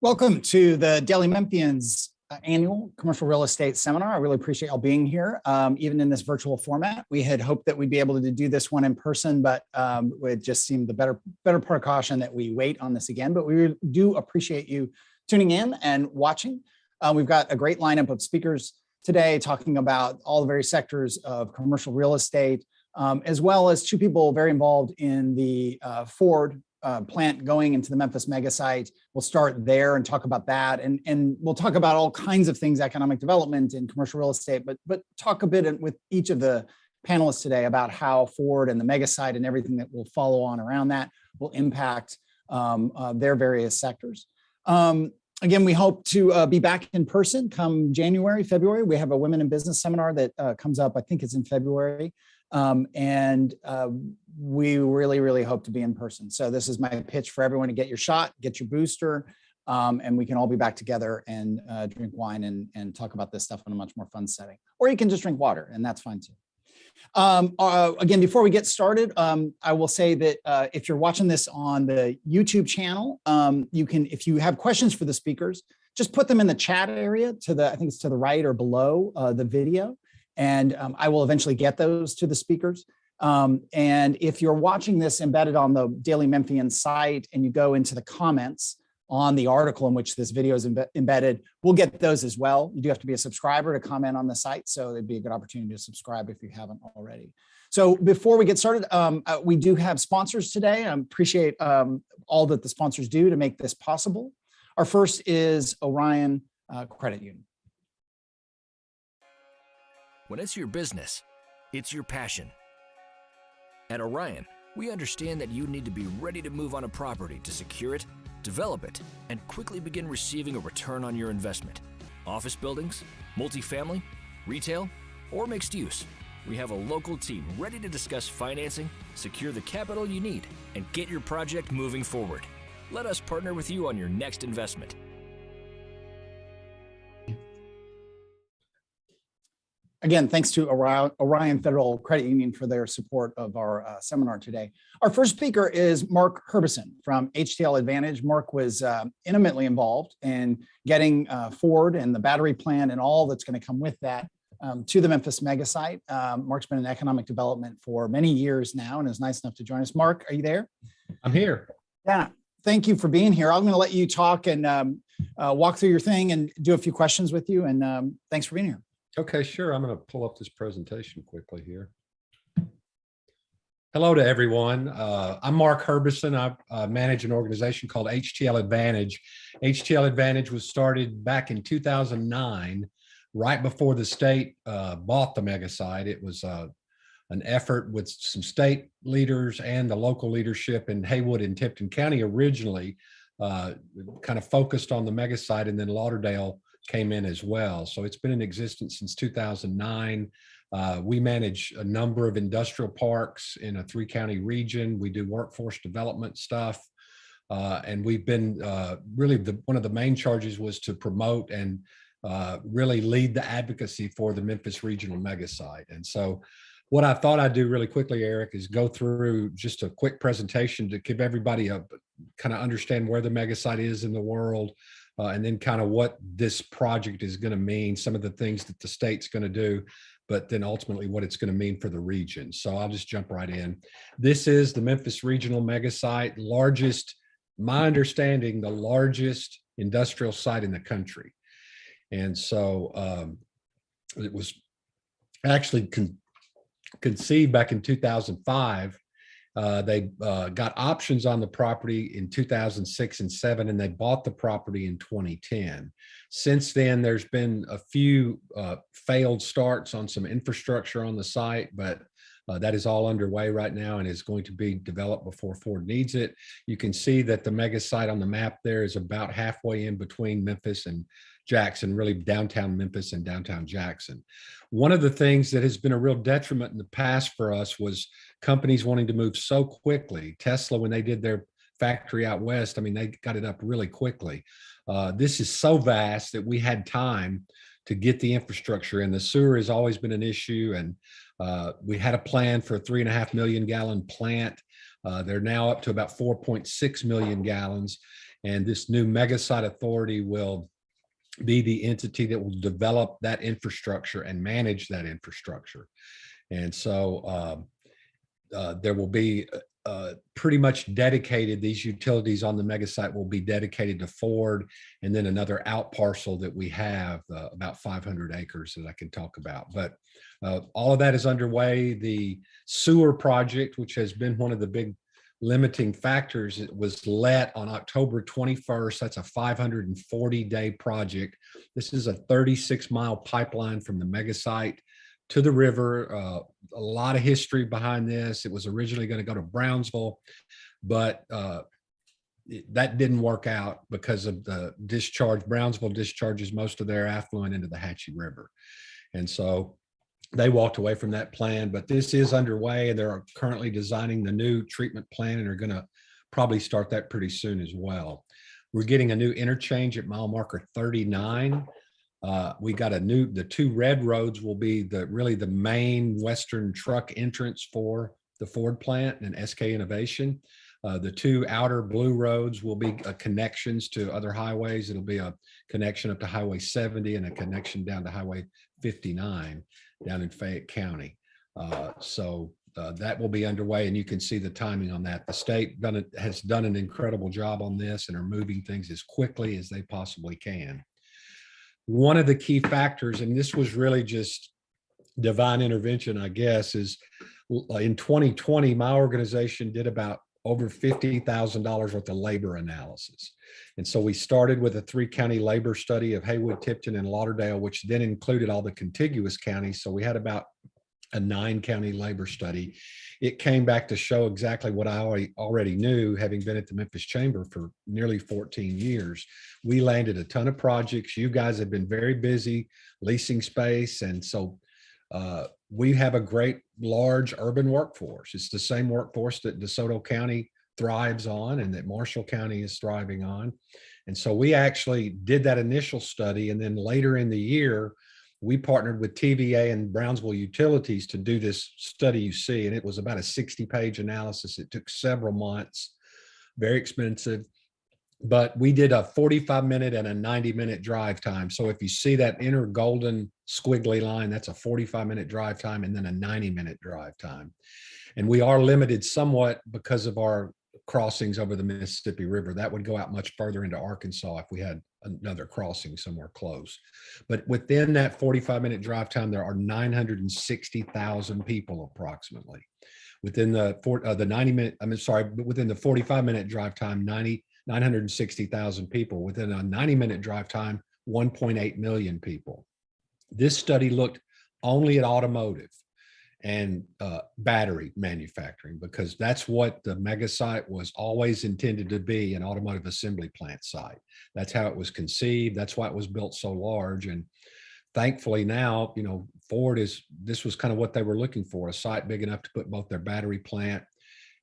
Welcome to the Daily Memphian's annual commercial real estate seminar. I really appreciate y'all being here, even in this virtual format. We had hoped that we'd be able to do this one in person, but it just seemed the better precaution that we wait on this again. But we do appreciate you tuning in and watching. We've got a great lineup of speakers today talking about all the various sectors of commercial real estate, as well as two people very involved in the Ford plant going into the Memphis mega site. We'll start there and talk about that. And we'll talk about all kinds of things, economic development and commercial real estate, but talk a bit with each of the panelists today about how Ford and the mega site and everything that will follow on around that will impact their various sectors. Again, we hope to be back in person come January, February. We have a Women in Business seminar that comes up, I think it's in February. We really hope to be in person. So this is my pitch for everyone to get your shot, get your booster, and we can all be back together and drink wine and talk about this stuff in a much more fun setting. Or you can just drink water, and that's fine too. Again, before we get started, I will say that if you're watching this on the YouTube channel, you can, if you have questions for the speakers, just put them in the chat area to the, I think it's to the right or below the video. And I will eventually get those to the speakers. And if you're watching this embedded on the Daily Memphian site and you go into the comments on the article in which this video is embedded, we'll get those as well. You do have to be a subscriber to comment on the site, so it'd be a good opportunity to subscribe if you haven't already. So before we get started, we do have sponsors today. I appreciate all that the sponsors do to make this possible. Our first is Orion Credit Union. When it's your business, it's your passion. At Orion, we understand that you need to be ready to move on a property to secure it, develop it, and quickly begin receiving a return on your investment. Office buildings, multifamily, retail, or mixed use. We have a local team ready to discuss financing, secure the capital you need, and get your project moving forward. Let us partner with you on your next investment. Again, thanks to Orion Federal Credit Union for their support of our seminar today. Our first speaker is Mark Herbison from HTL Advantage. Mark was intimately involved in getting Ford and the battery plant and all that's going to come with that to the Memphis mega site. Mark's been in economic development for many years now and is nice enough to join us. Mark, are you there? I'm here. Yeah, thank you for being here. I'm going to let you talk and walk through your thing and do a few questions with you. And thanks for being here. Okay, sure. I'm going to pull up this presentation quickly here. Hello to everyone. I'm Mark Herbison. I manage an organization called HTL Advantage. HTL Advantage was started back in 2009, right before the state bought the mega site. It was an effort with some state leaders and the local leadership in Haywood and Tipton County originally, kind of focused on the mega site, and then Lauderdale came in as well. So it's been in existence since 2009. We manage a number of industrial parks in a 3-county region. We do workforce development stuff. And we've been really one of the main charges was to promote and really lead the advocacy for the Memphis regional mega site. And so what I thought I'd do really quickly, Eric, is go through just a quick presentation to give everybody a kind of understand where the mega site is in the world, and then kind of what this project is going to mean, some of the things that the state's going to do, but then ultimately what it's going to mean for the region. So I'll just jump right in. This is the Memphis regional mega site, largest, my understanding, the largest industrial site in the country. And so it was actually conceived back in 2005. They got options on the property in 2006 and 2007, and they bought the property in 2010. Since then, there's been a few failed starts on some infrastructure on the site, but that is all underway right now and is going to be developed before Ford needs it. You can see that the mega site on the map there is about halfway in between Memphis and Jackson, really downtown Memphis and downtown Jackson. One of the things that has been a real detriment in the past for us was companies wanting to move so quickly. Tesla, when they did their factory out west, I mean, they got it up really quickly. This is so vast that we had time to get the infrastructure, and the sewer has always been an issue. And we had a plan for a 3.5 million gallon plant. They're now up to about 4.6 million gallons. And this new mega site authority will be the entity that will develop that infrastructure and manage that infrastructure. And so there will be pretty much dedicated, these utilities on the mega site will be dedicated to Ford, and then another out parcel that we have about 500 acres that I can talk about. But all of that is underway. The sewer project, which has been one of the big limiting factors, it was let on October 21st. That's a 540-day project. This is a 36-mile pipeline from the mega site to the river. A lot of history behind this. It was originally going to go to Brownsville, but that didn't work out because of the discharge. Brownsville discharges most of their affluent into the Hatchie River. And so they walked away from that plan, but this is underway, and they're currently designing the new treatment plan and are going to probably start that pretty soon as well. We're getting a new interchange at mile marker 39. We got the two red roads will be really the main western truck entrance for the Ford plant and SK Innovation. The two outer blue roads will be connections to other highways. It'll be a connection up to Highway 70 and a connection down to Highway 59 down in Fayette County. So that will be underway, and you can see the timing on that. The state has done an incredible job on this and are moving things as quickly as they possibly can. One of the key factors, and this was really just divine intervention, I guess, is in 2020, my organization did about over $50,000 worth of labor analysis. And so we started with a 3-county labor study of Haywood, Tipton, and Lauderdale, which then included all the contiguous counties. So we had about a 9-county labor study. It came back to show exactly what I already knew, having been at the Memphis Chamber for nearly 14 years. We landed a ton of projects. You guys have been very busy leasing space. And so we have a great large urban workforce. It's the same workforce that DeSoto County thrives on and that Marshall County is thriving on. And so we actually did that initial study. And then later in the year, we partnered with TVA and Brownsville Utilities to do this study you see. And it was about a 60-page analysis. It took several months, very expensive. But we did a 45-minute and a 90-minute drive time. So if you see that inner golden squiggly line, that's a 45-minute drive time and then a 90-minute drive time. And we are limited somewhat because of our crossings over the Mississippi River. That would go out much further into Arkansas if we had another crossing somewhere close. But within that 45-minute drive time, there are 960,000 people approximately. Within the 45-minute drive time, 960,000 people. Within a 90-minute drive time, 1.8 million people. This study looked only at automotive and battery manufacturing, because that's what the mega site was always intended to be, an automotive assembly plant site. That's how it was conceived. That's why it was built so large. And thankfully now, this was kind of what they were looking for, a site big enough to put both their battery plant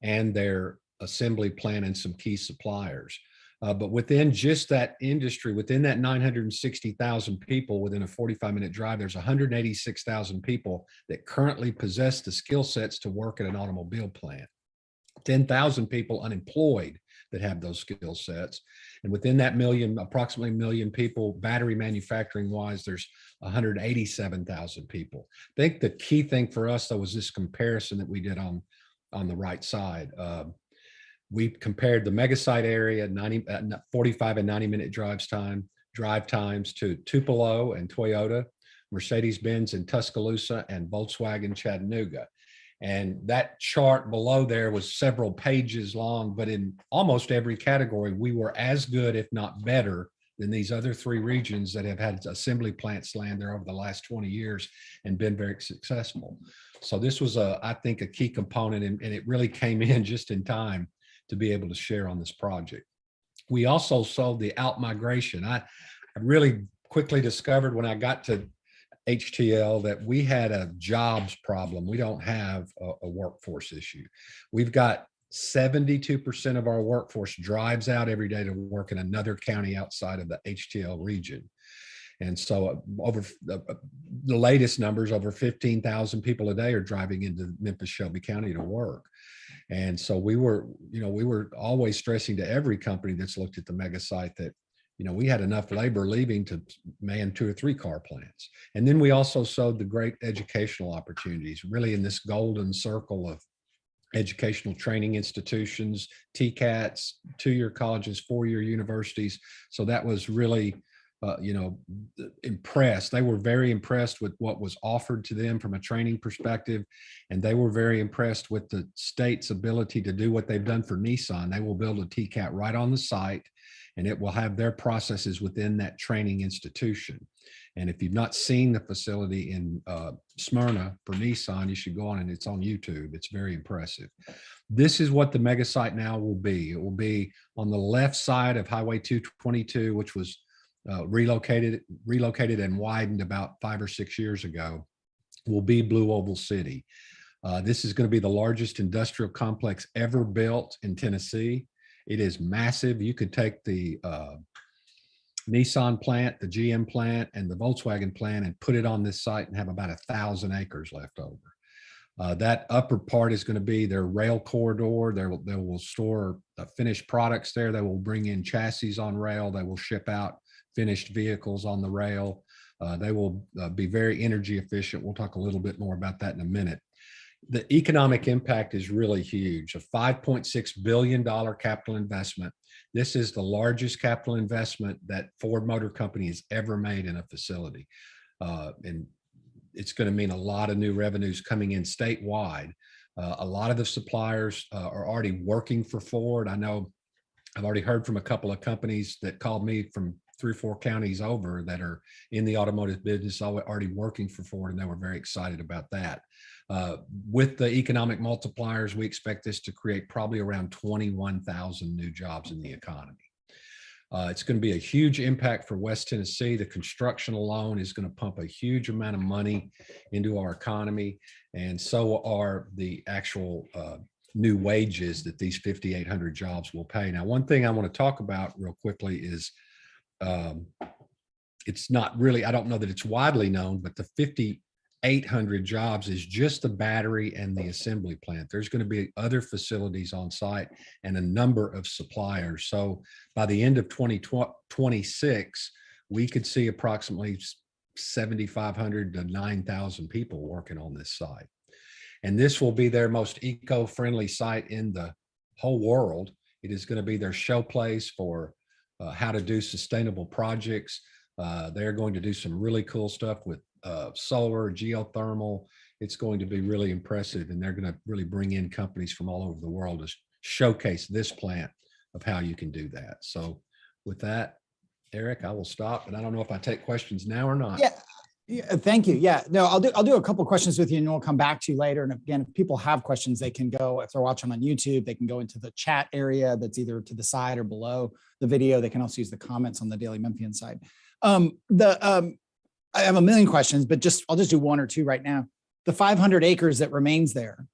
and their assembly plant and some key suppliers. But within just that industry, within that 960,000 people, within a 45-minute drive, there's 186,000 people that currently possess the skill sets to work at an automobile plant. 10,000 people unemployed that have those skill sets. And within that approximately million people, battery manufacturing wise, there's 187,000 people. I think the key thing for us, though, was this comparison that we did on the right side. We compared the mega site area, 45 and 90-minute drive times to Tupelo and Toyota, Mercedes-Benz in Tuscaloosa, and Volkswagen Chattanooga. And that chart below there was several pages long, but in almost every category, we were as good, if not better, than these other 3 regions that have had assembly plants land there over the last 20 years and been very successful. So this was, I think, a key component, and it really came in just in time to be able to share on this project. We also saw the out-migration. I really quickly discovered when I got to HTL that we had a jobs problem. We don't have a workforce issue. We've got 72% of our workforce drives out every day to work in another county outside of the HTL region. And so over the latest numbers, over 15,000 people a day are driving into Memphis, Shelby County to work. And so we were always stressing to every company that's looked at the mega site that, we had enough labor leaving to man 2 or 3 car plants. And then we also sowed the great educational opportunities, really in this golden circle of educational training institutions, TCATs, 2-year colleges, 4-year universities. So that was really, impressed. They were very impressed with what was offered to them from a training perspective. And they were very impressed with the state's ability to do what they've done for Nissan. They will build a TCAT right on the site, and it will have their processes within that training institution. And if you've not seen the facility in Smyrna for Nissan, you should go on, and it's on YouTube. It's very impressive. This is what the mega site now will be. It will be on the left side of Highway 222, which was relocated and widened about 5 or 6 years ago, will be Blue Oval City. This is going to be the largest industrial complex ever built in Tennessee. It is massive. You could take the Nissan plant, the GM plant, and the Volkswagen plant and put it on this site and have about 1,000 acres left over. That upper part is going to be their rail corridor. They will store finished products there. They will bring in chassis on rail. They will ship out finished vehicles on the rail. They will be very energy efficient. We'll talk a little bit more about that in a minute. The economic impact is really huge. A $5.6 billion capital investment. This is the largest capital investment that Ford Motor Company has ever made in a facility. And it's going to mean a lot of new revenues coming in statewide. A lot of the suppliers are already working for Ford. I know I've already heard from a couple of companies that called me from 3 or 4 counties over that are in the automotive business, already working for Ford, and they were very excited about that. With the economic multipliers, we expect this to create probably around 21,000 new jobs in the economy. It's going to be a huge impact for West Tennessee. The construction alone is going to pump a huge amount of money into our economy, and so are the actual new wages that these 5,800 jobs will pay. Now, one thing I want to talk about real quickly is it's not really, I don't know that it's widely known, but the 5,800 jobs is just the battery and the assembly plant. There's going to be other facilities on site and a number of suppliers. So by the end of 2026, we could see approximately 7,500 to 9,000 people working on this site. And this will be their most eco-friendly site in the whole world. It is going to be their showplace for how to do sustainable projects. They're going to do some really cool stuff with solar, geothermal. It's going to be really impressive, and they're going to really bring in companies from all over the world to showcase this plant of how you can do that. So with that, Eric, I will stop, and I don't know if I take questions now or not. Yeah, thank you. Yeah, no, I'll do a couple of questions with you, and we'll come back to you later. And again, if people have questions, they can go, if they're watching on YouTube, they can go into the chat area that's either to the side or below the video. They can also use the comments on the Daily Memphian side. I have a million questions, but I'll just do 1 or 2 right now. The 500 acres that remains there,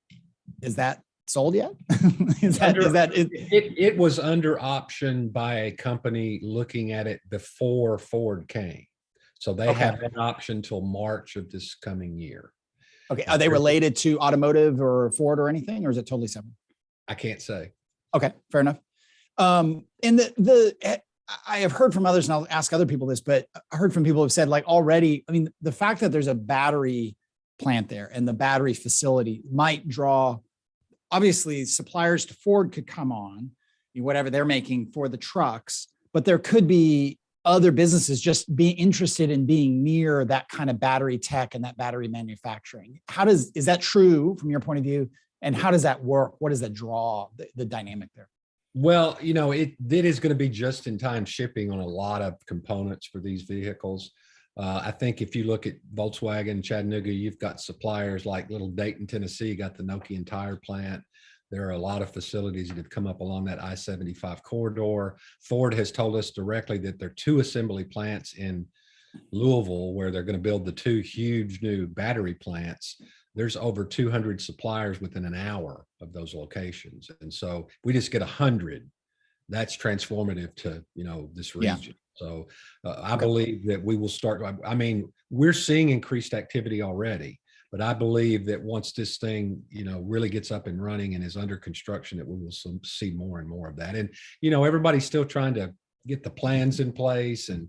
is that sold yet? It was under option by a company looking at it before Ford came. So they have an option till March of this coming year. Okay. Are they related to automotive or Ford or anything, or is it totally separate? I can't say. Okay, fair enough. And I have heard from others, and I'll ask other people this, but I heard from people who've said, like, already, I mean, the fact that there's a battery plant there and the battery facility might draw, obviously, suppliers to Ford could come on, whatever they're making for the trucks, but there could be other businesses just be interested in being near that kind of battery tech and that battery manufacturing. Is that true from your point of view? And how does that work? What does that draw, the dynamic there? Well, it is going to be just-in-time shipping on a lot of components for these vehicles. I think if you look at Volkswagen, Chattanooga, you've got suppliers like little Dayton, Tennessee, got the Nokian tire plant. There are a lot of facilities that have come up along that I-75 corridor. Ford has told us directly that there are 2 assembly plants in Louisville where they're going to build the 2 huge new battery plants. There's over 200 suppliers within an hour of those locations. And so we just get 100. That's transformative to, this region. Yeah. So I believe that we will start, I mean, we're seeing increased activity already, But I believe that once this thing, really gets up and running and is under construction, that we will see more and more of that. And, everybody's still trying to get the plans in place and,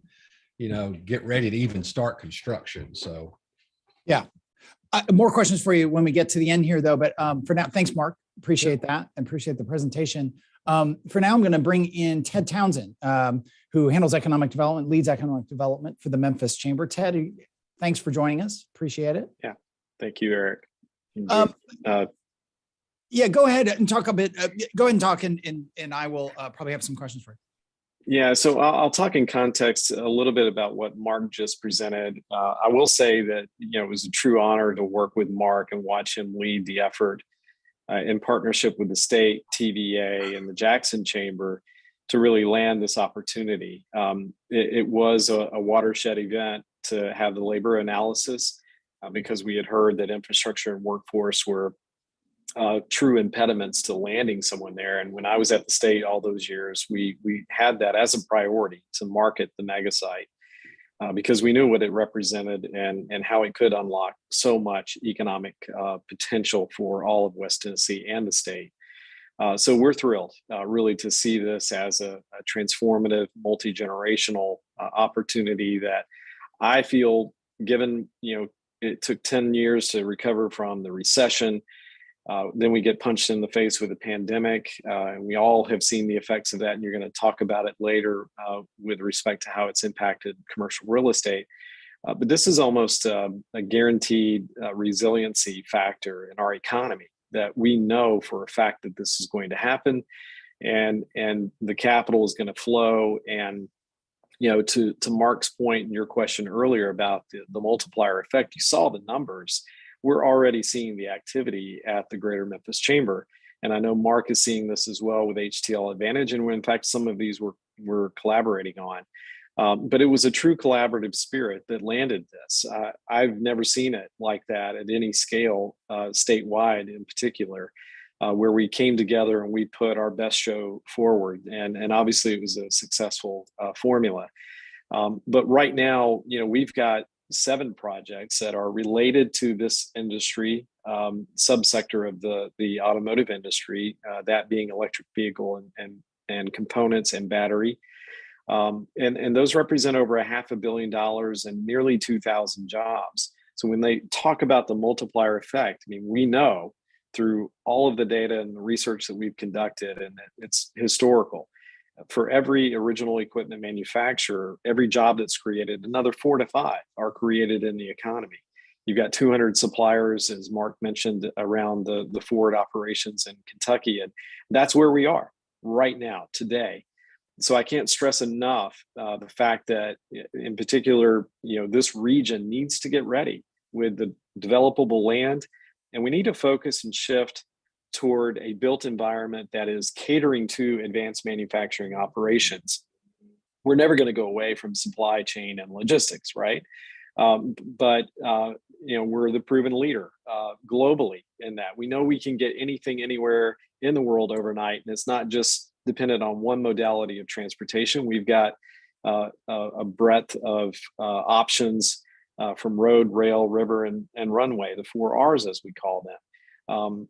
get ready to even start construction. So, yeah. More questions for you when we get to the end here, though. But for now, thanks, Mark. Appreciate that and appreciate the presentation. For now, I'm going to bring in Ted Townsend, who handles economic development, leads economic development for the Memphis Chamber. Ted, thanks for joining us. Appreciate it. Yeah, thank you, Eric. Yeah, go ahead and talk a bit. Go ahead and talk, and I will probably have some questions for you. Yeah, so I'll talk in context a little bit about what Mark just presented. I will say that it was a true honor to work with Mark and watch him lead the effort in partnership with the state, TVA, and the Jackson Chamber to really land this opportunity. It was a watershed event to have the labor analysis because we had heard that infrastructure and workforce were true impediments to landing someone there. And when I was at the state all those years, we had that as a priority to market the mega site because we knew what it represented and how it could unlock so much economic potential for all of West Tennessee and the state. So we're thrilled really to see this as a transformative, multi-generational opportunity that I feel, given, it took 10 years to recover from the recession. Then we get punched in the face with a pandemic, and we all have seen the effects of that. And you're going to talk about it later with respect to how it's impacted commercial real estate. But this is almost a guaranteed resiliency factor in our economy that we know for a fact that this is going to happen, and the capital is going to flow. And to Mark's point in your question earlier about the multiplier effect, you saw the numbers. We're already seeing the activity at the Greater Memphis Chamber. And I know Mark is seeing this as well with HTL Advantage. And in fact, some of these we're collaborating on. But it was a true collaborative spirit that landed this. I've never seen it like that at any scale, statewide in particular, where we came together and we put our best show forward. And obviously it was a successful formula. But right now, we've got 7 projects that are related to this industry, subsector of the automotive industry, that being electric vehicle and components and battery. And those represent over $500 million and nearly 2,000 jobs. So when they talk about the multiplier effect, I mean, we know through all of the data and the research that we've conducted, and it's historical. For every original equipment manufacturer, every job that's created, another 4 to 5 are created in the economy. You've got 200 suppliers, as Mark mentioned, around the Ford operations in Kentucky. And that's where we are right now, today. So I can't stress enough the fact that, in particular, this region needs to get ready with the developable land. And we need to focus and shift toward a built environment that is catering to advanced manufacturing operations. We're never going to go away from supply chain and logistics, right? But we're the proven leader globally in that. We know we can get anything anywhere in the world overnight, and it's not just dependent on one modality of transportation. We've got a breadth of options from road, rail, river, and runway, the 4 R's as we call them.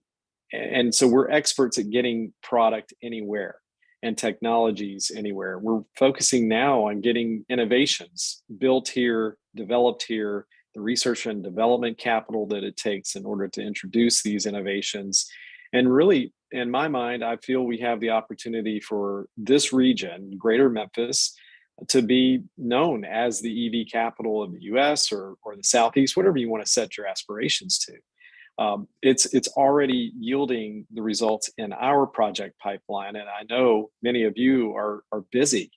And so we're experts at getting product anywhere and technologies anywhere. We're focusing now on getting innovations built here, developed here, the research and development capital that it takes in order to introduce these innovations. And really, in my mind, I feel we have the opportunity for this region, Greater Memphis, to be known as the EV capital of the US or the Southeast, whatever you want to set your aspirations to. It's already yielding the results in our project pipeline. And I know many of you are busy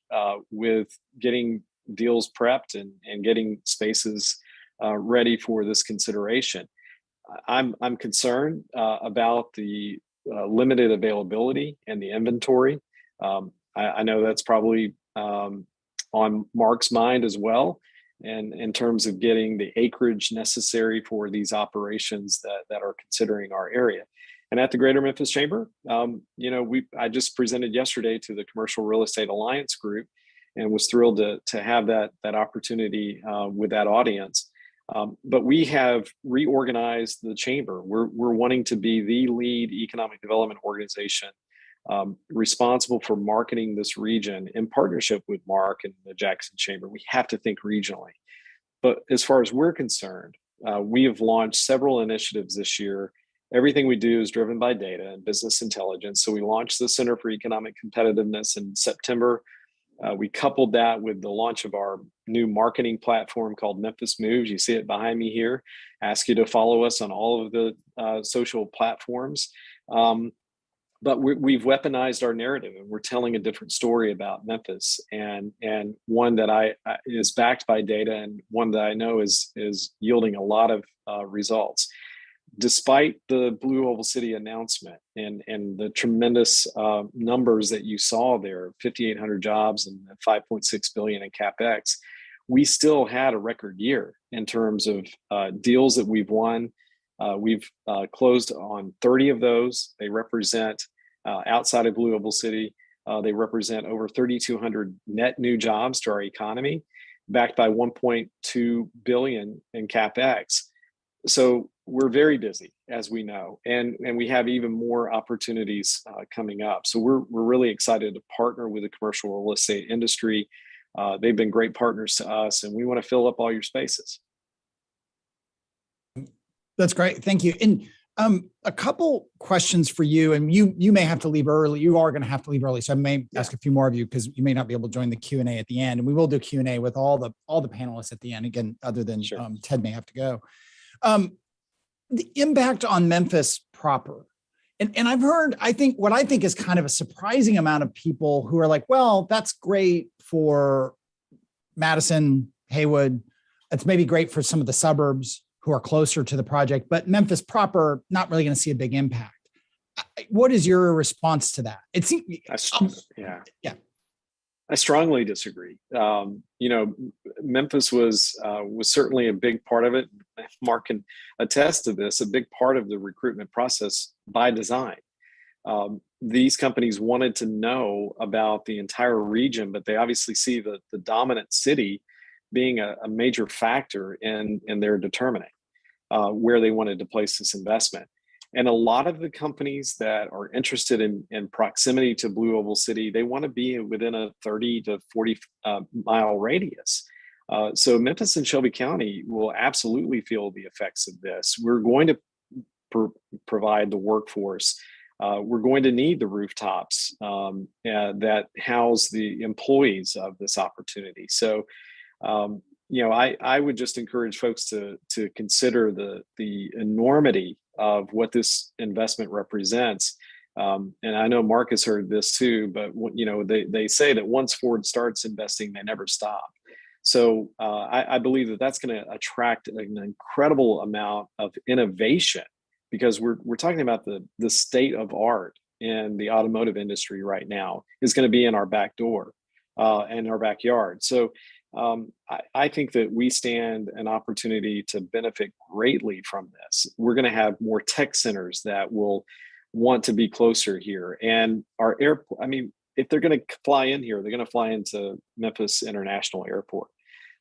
with getting deals prepped and getting spaces ready for this consideration. I'm concerned about the limited availability and the inventory. I know that's probably on Mark's mind as well. And in terms of getting the acreage necessary for these operations that are considering our area. And at the Greater Memphis Chamber, I just presented yesterday to the Commercial Real Estate Alliance Group and was thrilled to have that opportunity with that audience. But we have reorganized the chamber. We're wanting to be the lead economic development organization responsible for marketing this region in partnership with Mark and the Jackson Chamber. We have to think regionally. But as far as we're concerned, we have launched several initiatives this year. Everything we do is driven by data and business intelligence. So we launched the Center for Economic Competitiveness in September. We coupled that with the launch of our new marketing platform called Memphis Moves. You see it behind me here. Ask you to follow us on all of the social platforms. But we've weaponized our narrative, and we're telling a different story about Memphis, and one that is backed by data, and one that I know is yielding a lot of results. Despite the Blue Oval City announcement and the tremendous numbers that you saw there, 5,800 jobs and 5.6 billion in CapEx, we still had a record year in terms of deals that we've won. We've closed on 30 of those. They represent, outside of Blue Oval City, they represent over 3,200 net new jobs to our economy, backed by 1.2 billion in CapEx. So we're very busy, as we know, and we have even more opportunities coming up. So we're really excited to partner with the commercial real estate industry. They've been great partners to us, and we want to fill up all your spaces. That's great. Thank you. And a couple questions for you, and you may have to leave early. You are going to have to leave early, so I may ask a few more of you because you may not be able to join the Q&A at the end. And we will do Q&A with all the panelists at the end. Again, other than Ted may have to go. The impact on Memphis proper. And I've heard, what I think is kind of a surprising amount of people who are like, well, that's great for Madison, Haywood. It's maybe great for some of the suburbs who are closer to the project, but Memphis proper, not really going to see a big impact. What is your response to that? It seems, I strongly disagree. Memphis was certainly a big part of it. Mark can attest to this, a big part of the recruitment process by design. These companies wanted to know about the entire region, but they obviously see the dominant city being a major factor in their determining where they wanted to place this investment. And a lot of the companies that are interested in proximity to Blue Oval City, they want to be within a 30 to 40 mile radius. So Memphis and Shelby County will absolutely feel the effects of this. We're going to provide the workforce. We're going to need the rooftops that house the employees of this opportunity. So, I would just encourage folks to consider the enormity of what this investment represents. And I know Mark has heard this too, but they say that once Ford starts investing, they never stop. So I believe that that's going to attract an incredible amount of innovation, because we're talking about the state of art in the automotive industry right now is going to be in our back door and our backyard. So I think that we stand an opportunity to benefit greatly from this. We're going to have more tech centers that will want to be closer here. And our airport, if they're going to fly in here, they're going to fly into Memphis International Airport.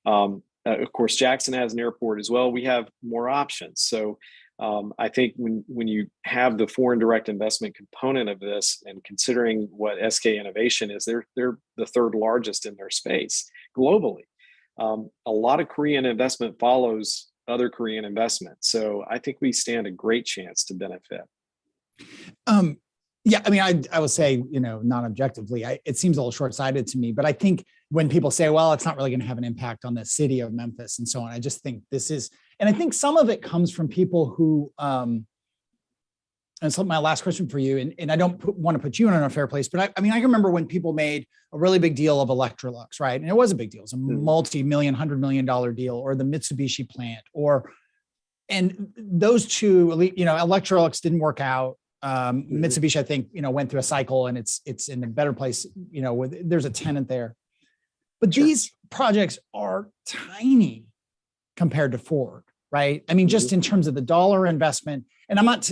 Of course, Jackson has an airport as well. We have more options. So I think when you have the foreign direct investment component of this, and considering what SK Innovation is, they're the third largest in their space globally. A lot of Korean investment follows other Korean investment. So I think we stand a great chance to benefit. I will say, non-objectively, it seems a little short-sighted to me, but I think when people say, well, it's not really going to have an impact on the city of Memphis and so on, I just think this is, and I think some of it comes from people who, and so my last question for you, and I don't want to put you in an unfair place, but I can remember when people made a really big deal of Electrolux, right? And it was a big deal. It was a multi-million, $100 million deal, or the Mitsubishi plant, and those two, Electrolux didn't work out. Mitsubishi, I think, went through a cycle, and it's in a better place, there's a tenant there. But these projects are tiny compared to Ford, right? Just in terms of the dollar investment. And I'm not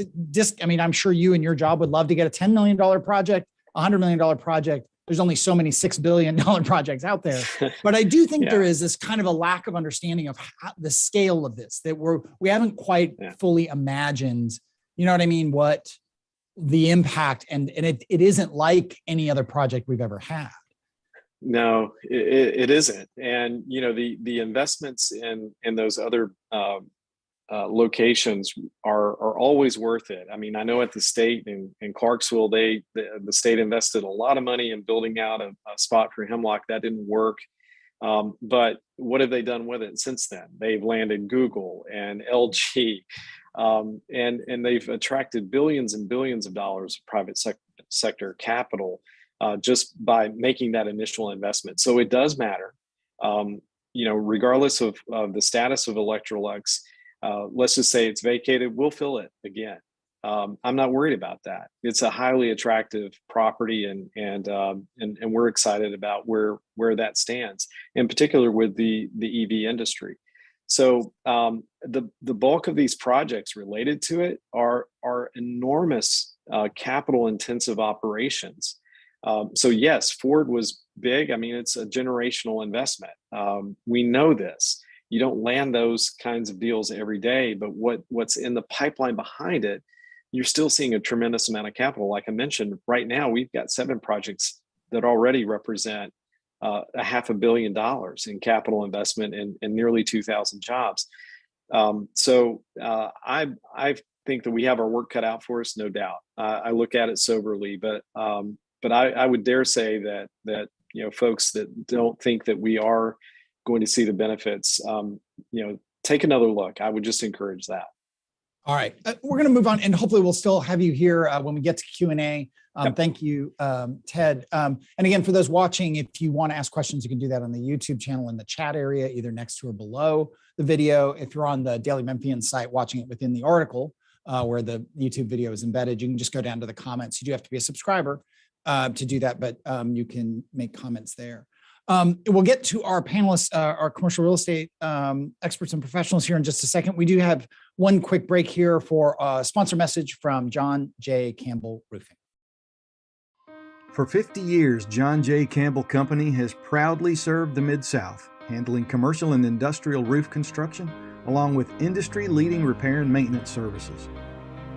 I'm sure you and your job would love to get a $10 million project, $100 million project, there's only so many $6 billion projects out there. But I do think there is this kind of a lack of understanding of the scale of this, that we haven't quite fully imagined, you know what I mean, what the impact, and it isn't like any other project we've ever had. No, it isn't. And, you know, the investments in those other locations are always worth it. I mean, I know at the state in Clarksville, the state invested a lot of money in building out a spot for hemlock. That didn't work. But what have they done with it since then? They've landed Google and LG, and they've attracted billions and billions of dollars of private sector capital just by making that initial investment. So it does matter. You know, regardless of the status of Electrolux, let's just say it's vacated, we'll fill it again. I'm not worried about that. It's a highly attractive property, and we're excited about where that stands, in particular with the EV industry. So the bulk of these projects related to it are enormous capital intensive operations. So yes, Ford was big. I mean, it's a generational investment. We know this. You don't land those kinds of deals every day, but what's in the pipeline behind it, you're still seeing a tremendous amount of capital. Like I mentioned, right now, we've got 7 projects that already represent $500 million in capital investment and nearly 2,000 jobs. So I think that we have our work cut out for us, no doubt. I look at it soberly, but I would dare say that you know, folks that don't think that we are going to see the benefits, you know, take another look. I would just encourage that. All right, we're going to move on, and hopefully we'll still have you here when we get to Q&A. Thank you, Ted. And again, for those watching, if you want to ask questions, you can do that on the YouTube channel in the chat area, either next to or below the video. If you're on the Daily Memphian site watching it within the article where the YouTube video is embedded, you can just go down to the comments. You do have to be a subscriber to do that, but you can make comments there. We'll get to our panelists, our commercial real estate experts and professionals here in just a second. We do have one quick break here for a sponsor message from John J. Campbell Roofing. For 50 years, John J. Campbell Company has proudly served the Mid-South, handling commercial and industrial roof construction, along with industry-leading repair and maintenance services.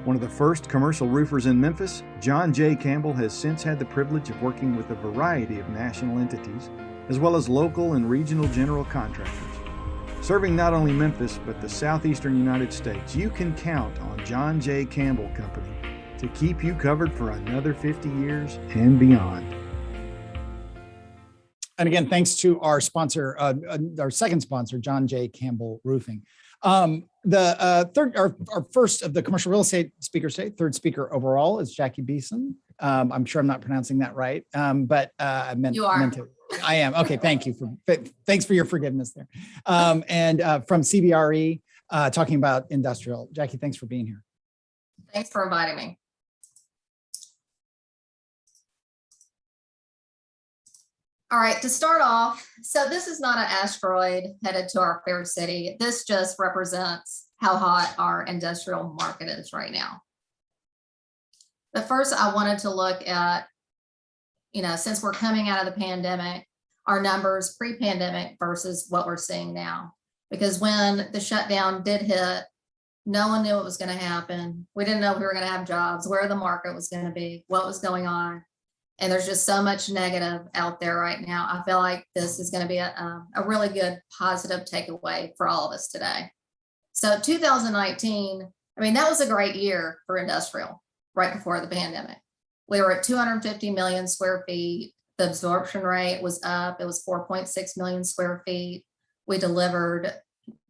One of the first commercial roofers in Memphis, John J. Campbell has since had the privilege of working with a variety of national entities, as well as local and regional general contractors. Serving not only Memphis, but the southeastern United States, you can count on John J. Campbell Company to keep you covered for another 50 years and beyond. And again, thanks to our sponsor, our second sponsor, John J. Campbell Roofing. The third, our first of the commercial real estate speakers today, third speaker overall, is Jackie Beeson. I'm sure I'm not pronouncing that right, but I meant to. I am. Okay. Thank you thanks for your forgiveness there. And from CBRE, talking about industrial. Jackie, thanks for being here. Thanks for inviting me. All right, to start off, so this is not an asteroid headed to our fair city. This just represents how hot our industrial market is right now. But first, I wanted to look at, you know, since we're coming out of the pandemic, our numbers pre-pandemic versus what we're seeing now. Because when the shutdown did hit, no one knew what was going to happen. We didn't know if we were going to have jobs, where the market was going to be, what was going on. And there's just so much negative out there right now. I feel like this is going to be a really good positive takeaway for all of us today. So 2019, I mean, that was a great year for industrial right before the pandemic. We were at 250 million square feet. The absorption rate was up. It was 4.6 million square feet. We delivered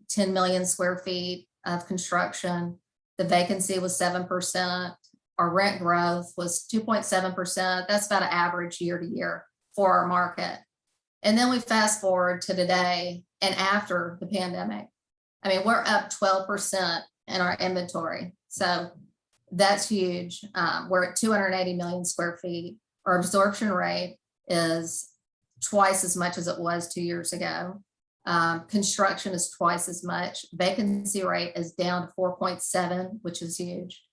10 million square feet of construction. The vacancy was 7%. Our rent growth was 2.7%. That's about an average year to year for our market. And then we fast forward to today and after the pandemic. I mean, we're up 12% in our inventory. So that's huge. We're at 280 million square feet. Our absorption rate is twice as much as it was 2 years ago. Construction is twice as much. Vacancy rate is down to 4.7, which is huge.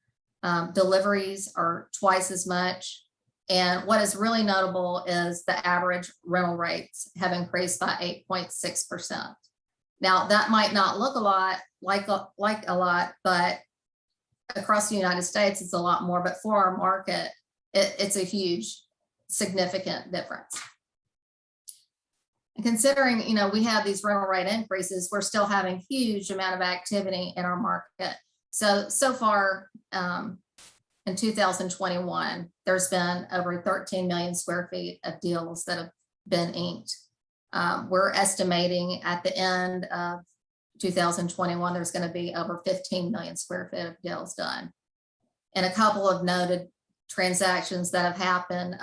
Deliveries are twice as much. And what is really notable is the average rental rates have increased by 8.6%. Now, that might not look a lot like a lot, but across the United States, it's a lot more. But for our market, it's a huge, significant difference. And considering, we have these rental rate increases, we're still having huge amount of activity in our market. So far in 2021, there's been over 13 million square feet of deals that have been inked. We're estimating at the end of 2021, there's going to be over 15 million square feet of deals done. And a couple of noted transactions that have happened.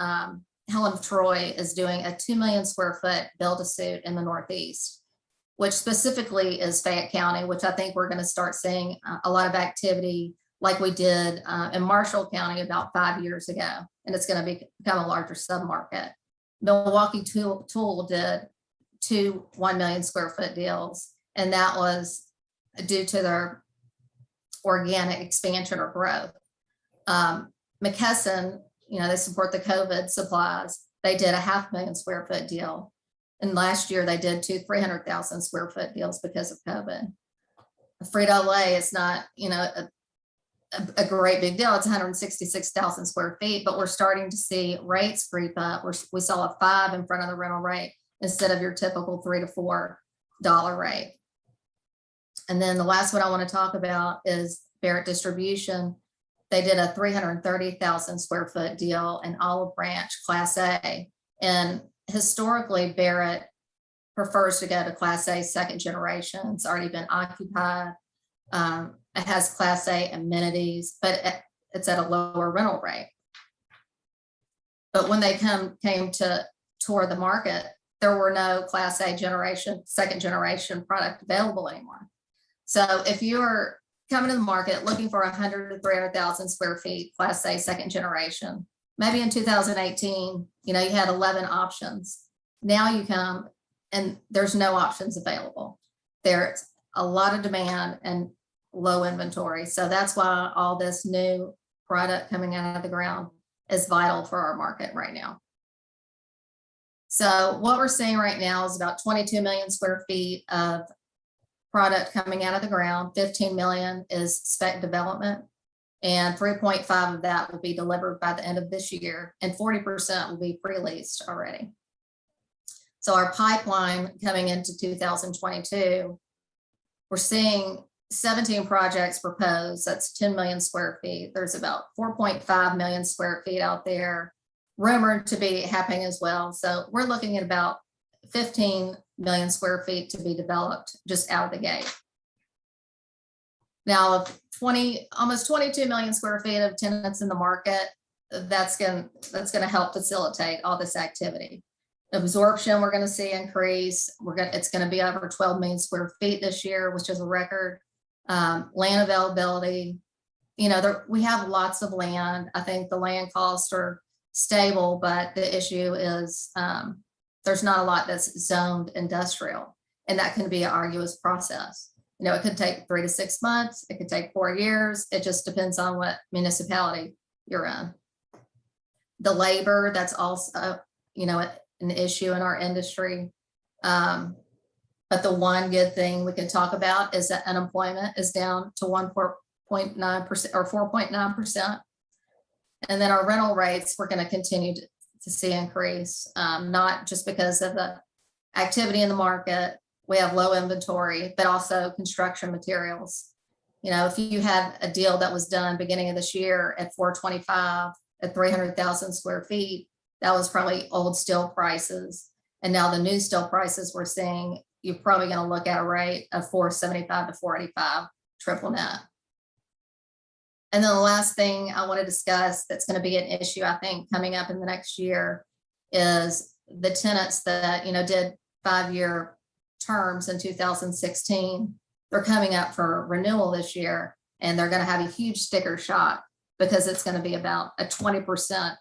Helen of Troy is doing a 2 million square foot build-to-suit in the Northeast, which specifically is Fayette County, which I think we're going to start seeing a lot of activity like we did in Marshall County about 5 years ago. And it's going to become a larger submarket. Milwaukee Tool did 2 1 million square foot deals, and that was due to their organic expansion or growth. McKesson, they support the COVID supplies. They did a 500,000 square foot deal. And last year they did 300,000 square foot deals because of COVID. Frito-Lay is not, a great big deal. It's 166,000 square feet, but we're starting to see rates creep up. We saw a 5 in front of the rental rate instead of your typical $3 to $4 rate. And then the last one I want to talk about is Barrett Distribution. They did a 330,000 square foot deal in Olive Branch, Class A. And historically, Barrett prefers to go to Class A second generation. It's already been occupied. It has Class A amenities, but it's at a lower rental rate. But when they came to tour the market, there were no Class A second generation product available anymore. So if you're coming to the market looking for 100 to 300,000 square feet, Class A second generation, maybe in 2018, you had 11 options. Now you come and there's no options available. There's a lot of demand and low inventory. So that's why all this new product coming out of the ground is vital for our market right now. So what we're seeing right now is about 22 million square feet of product coming out of the ground. 15 million is spec development, and 3.5 of that will be delivered by the end of this year, and 40% will be pre-leased already. So our pipeline coming into 2022, we're seeing 17 projects proposed. That's 10 million square feet. There's about 4.5 million square feet out there rumored to be happening as well. So we're looking at about 15 million square feet to be developed just out of the gate. Now, almost 22 million square feet of tenants in the market, that's going to help facilitate all this activity. Absorption, we're going to see increase. It's going to be over 12 million square feet this year, which is a record. Land availability, we have lots of land. I think the land costs are stable, but the issue is there's not a lot that's zoned industrial, and that can be an arduous process. It could take 3 to 6 months. It could take 4 years. It just depends on what municipality you're in. The labor, that's also, an issue in our industry. But the one good thing we can talk about is that unemployment is down to 1.9% or 4.9%. And then our rental rates, we're going to continue to see increase, not just because of the activity in the market. We have low inventory, but also construction materials. If you had a deal that was done beginning of this year at 425 at 300,000 square feet, that was probably old steel prices. And now the new steel prices we're seeing, you're probably going to look at a rate of 475 to 485 triple net. And then the last thing I want to discuss that's going to be an issue, I think, coming up in the next year is the tenants that, did 5-year terms in 2016. They're coming up for renewal this year, and they're going to have a huge sticker shock because it's going to be about a 20%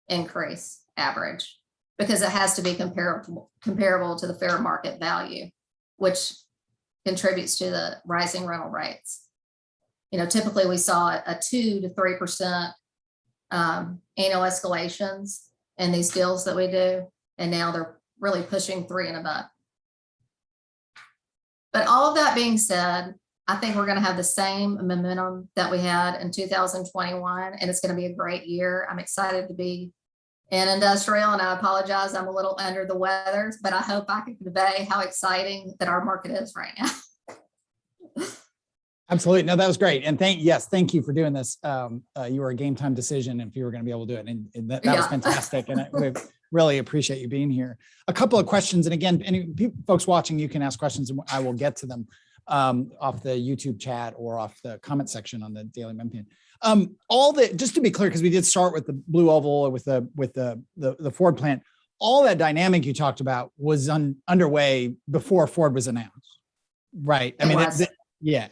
increase average, because it has to be comparable to the fair market value, which contributes to the rising rental rates. Typically we saw a 2 to 3% annual escalations in these deals that we do. And now they're really pushing 3 and above. But all of that being said, I think we're going to have the same momentum that we had in 2021, and it's going to be a great year. I'm excited to be in industrial, and I apologize, I'm a little under the weather, but I hope I can convey how exciting that our market is right now. Absolutely. No, that was great. And thank you for doing this. You were a game time decision if you were going to be able to do it. And that was fantastic. And we really appreciate you being here. A couple of questions. And again, any folks watching, you can ask questions and I will get to them off the YouTube chat or off the comment section on the Daily Memphian. Just to be clear, because we did start with the Blue Oval with the Ford plant, all that dynamic you talked about was underway before Ford was announced. Right. I mean, yeah.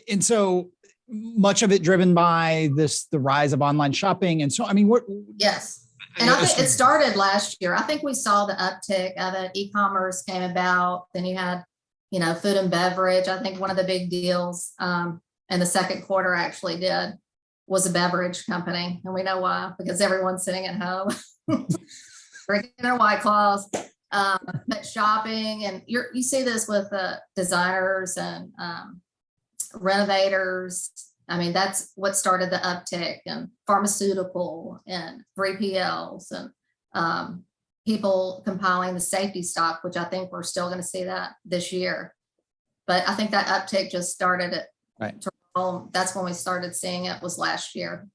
And so much of it driven by the rise of online shopping. And so, I mean, yes. And I think it started last year. I think we saw the uptick of it. E-commerce came about. Then you had, food and beverage. I think one of the big deals in the second quarter actually was a beverage company. And we know why, because everyone's sitting at home drinking their White Claws. But shopping, and you see this with designers and renovators. I mean, that's what started the uptick, and pharmaceutical and 3PLs and people compiling the safety stock, which I think we're still going to see that this year. But I think that uptick just started it. Right. That's when we started seeing it, was last year.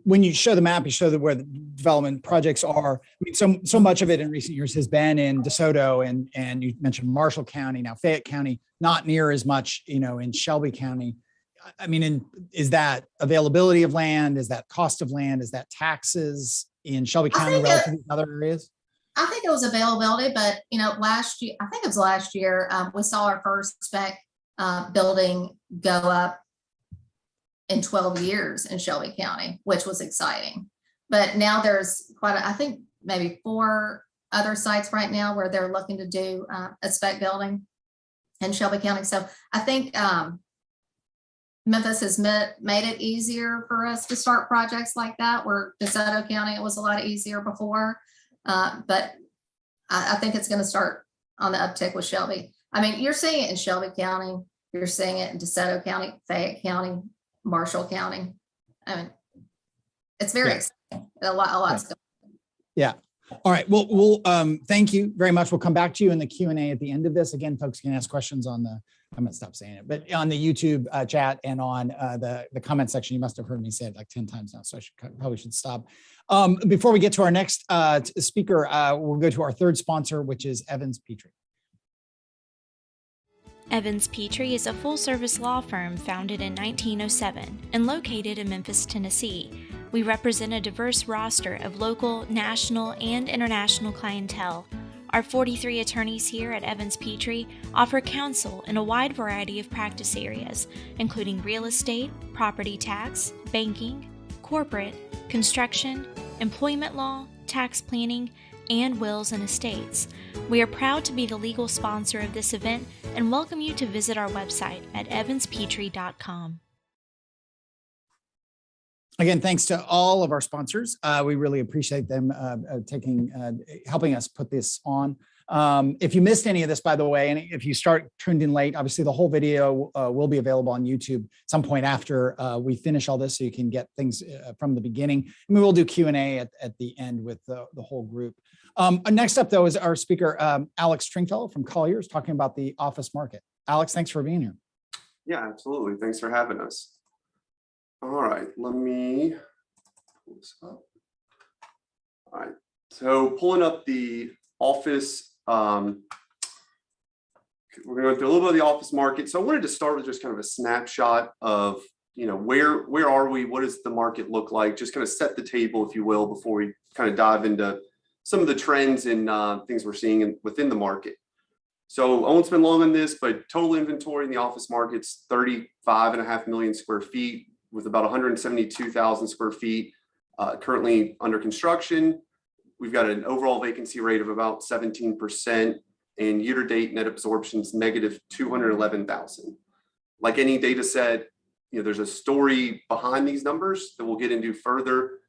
When you show the map, you show where the development projects are. I mean, so much of it in recent years has been in DeSoto and you mentioned Marshall County, now Fayette County, not near as much, in Shelby County. I mean, is that availability of land? Is that cost of land? Is that taxes in Shelby County relative to other areas? I think it was availability, but last year, I think it was last year, we saw our first spec building go up in 12 years in Shelby County, which was exciting. But now there's I think maybe 4 other sites right now where they're looking to do a spec building in Shelby County. So I think Memphis has made it easier for us to start projects like that, where DeSoto County, it was a lot easier before. But I think it's going to start on the uptick with Shelby. I mean, you're seeing it in Shelby County, you're seeing it in DeSoto County, Fayette County, Marshall County. I mean, it's very exciting. A lot's going on. Yeah. All right. Well, we'll thank you very much. We'll come back to you in the Q&A at the end of this. Again, folks can ask questions on I'm going to stop saying it, but on the YouTube chat and on the comment section. You must have heard me say it like 10 times now, so I probably should stop. Before we get to our next speaker, we'll go to our third sponsor, which is Evans Petrie. Evans Petrie is a full-service law firm founded in 1907 and located in Memphis, Tennessee. We represent a diverse roster of local, national, and international clientele. Our 43 attorneys here at Evans Petrie offer counsel in a wide variety of practice areas, including real estate, property tax, banking, corporate, construction, employment law, tax planning, and wills and estates. We are proud to be the legal sponsor of this event and welcome you to visit our website at evanspetrie.com. Again, thanks to all of our sponsors. We really appreciate them helping us put this on. If you missed any of this, by the way, and if you start tuned in late, obviously the whole video will be available on YouTube at some point after we finish all this, so you can get things from the beginning. And we will do Q&A at the end with the whole group. Next up, though, is our speaker, Alex Stringfellow from Colliers, talking about the office market. Alex, thanks for being here. Yeah, absolutely. Thanks for having us. All right, let me pull this up. All right, so pulling up the office, we're going to go through a little bit of the office market. So I wanted to start with just kind of a snapshot of, where are we? What does the market look like? Just kind of set the table, if you will, before we kind of dive into some of the trends and things we're seeing within the market. So I won't spend long on this, but total inventory in the office market's 35.5 million square feet, with about 172,000 square feet currently under construction. We've got an overall vacancy rate of about 17%, and year-to-date net absorption's negative 211,000. Like any data set, there's a story behind these numbers that we'll get into further.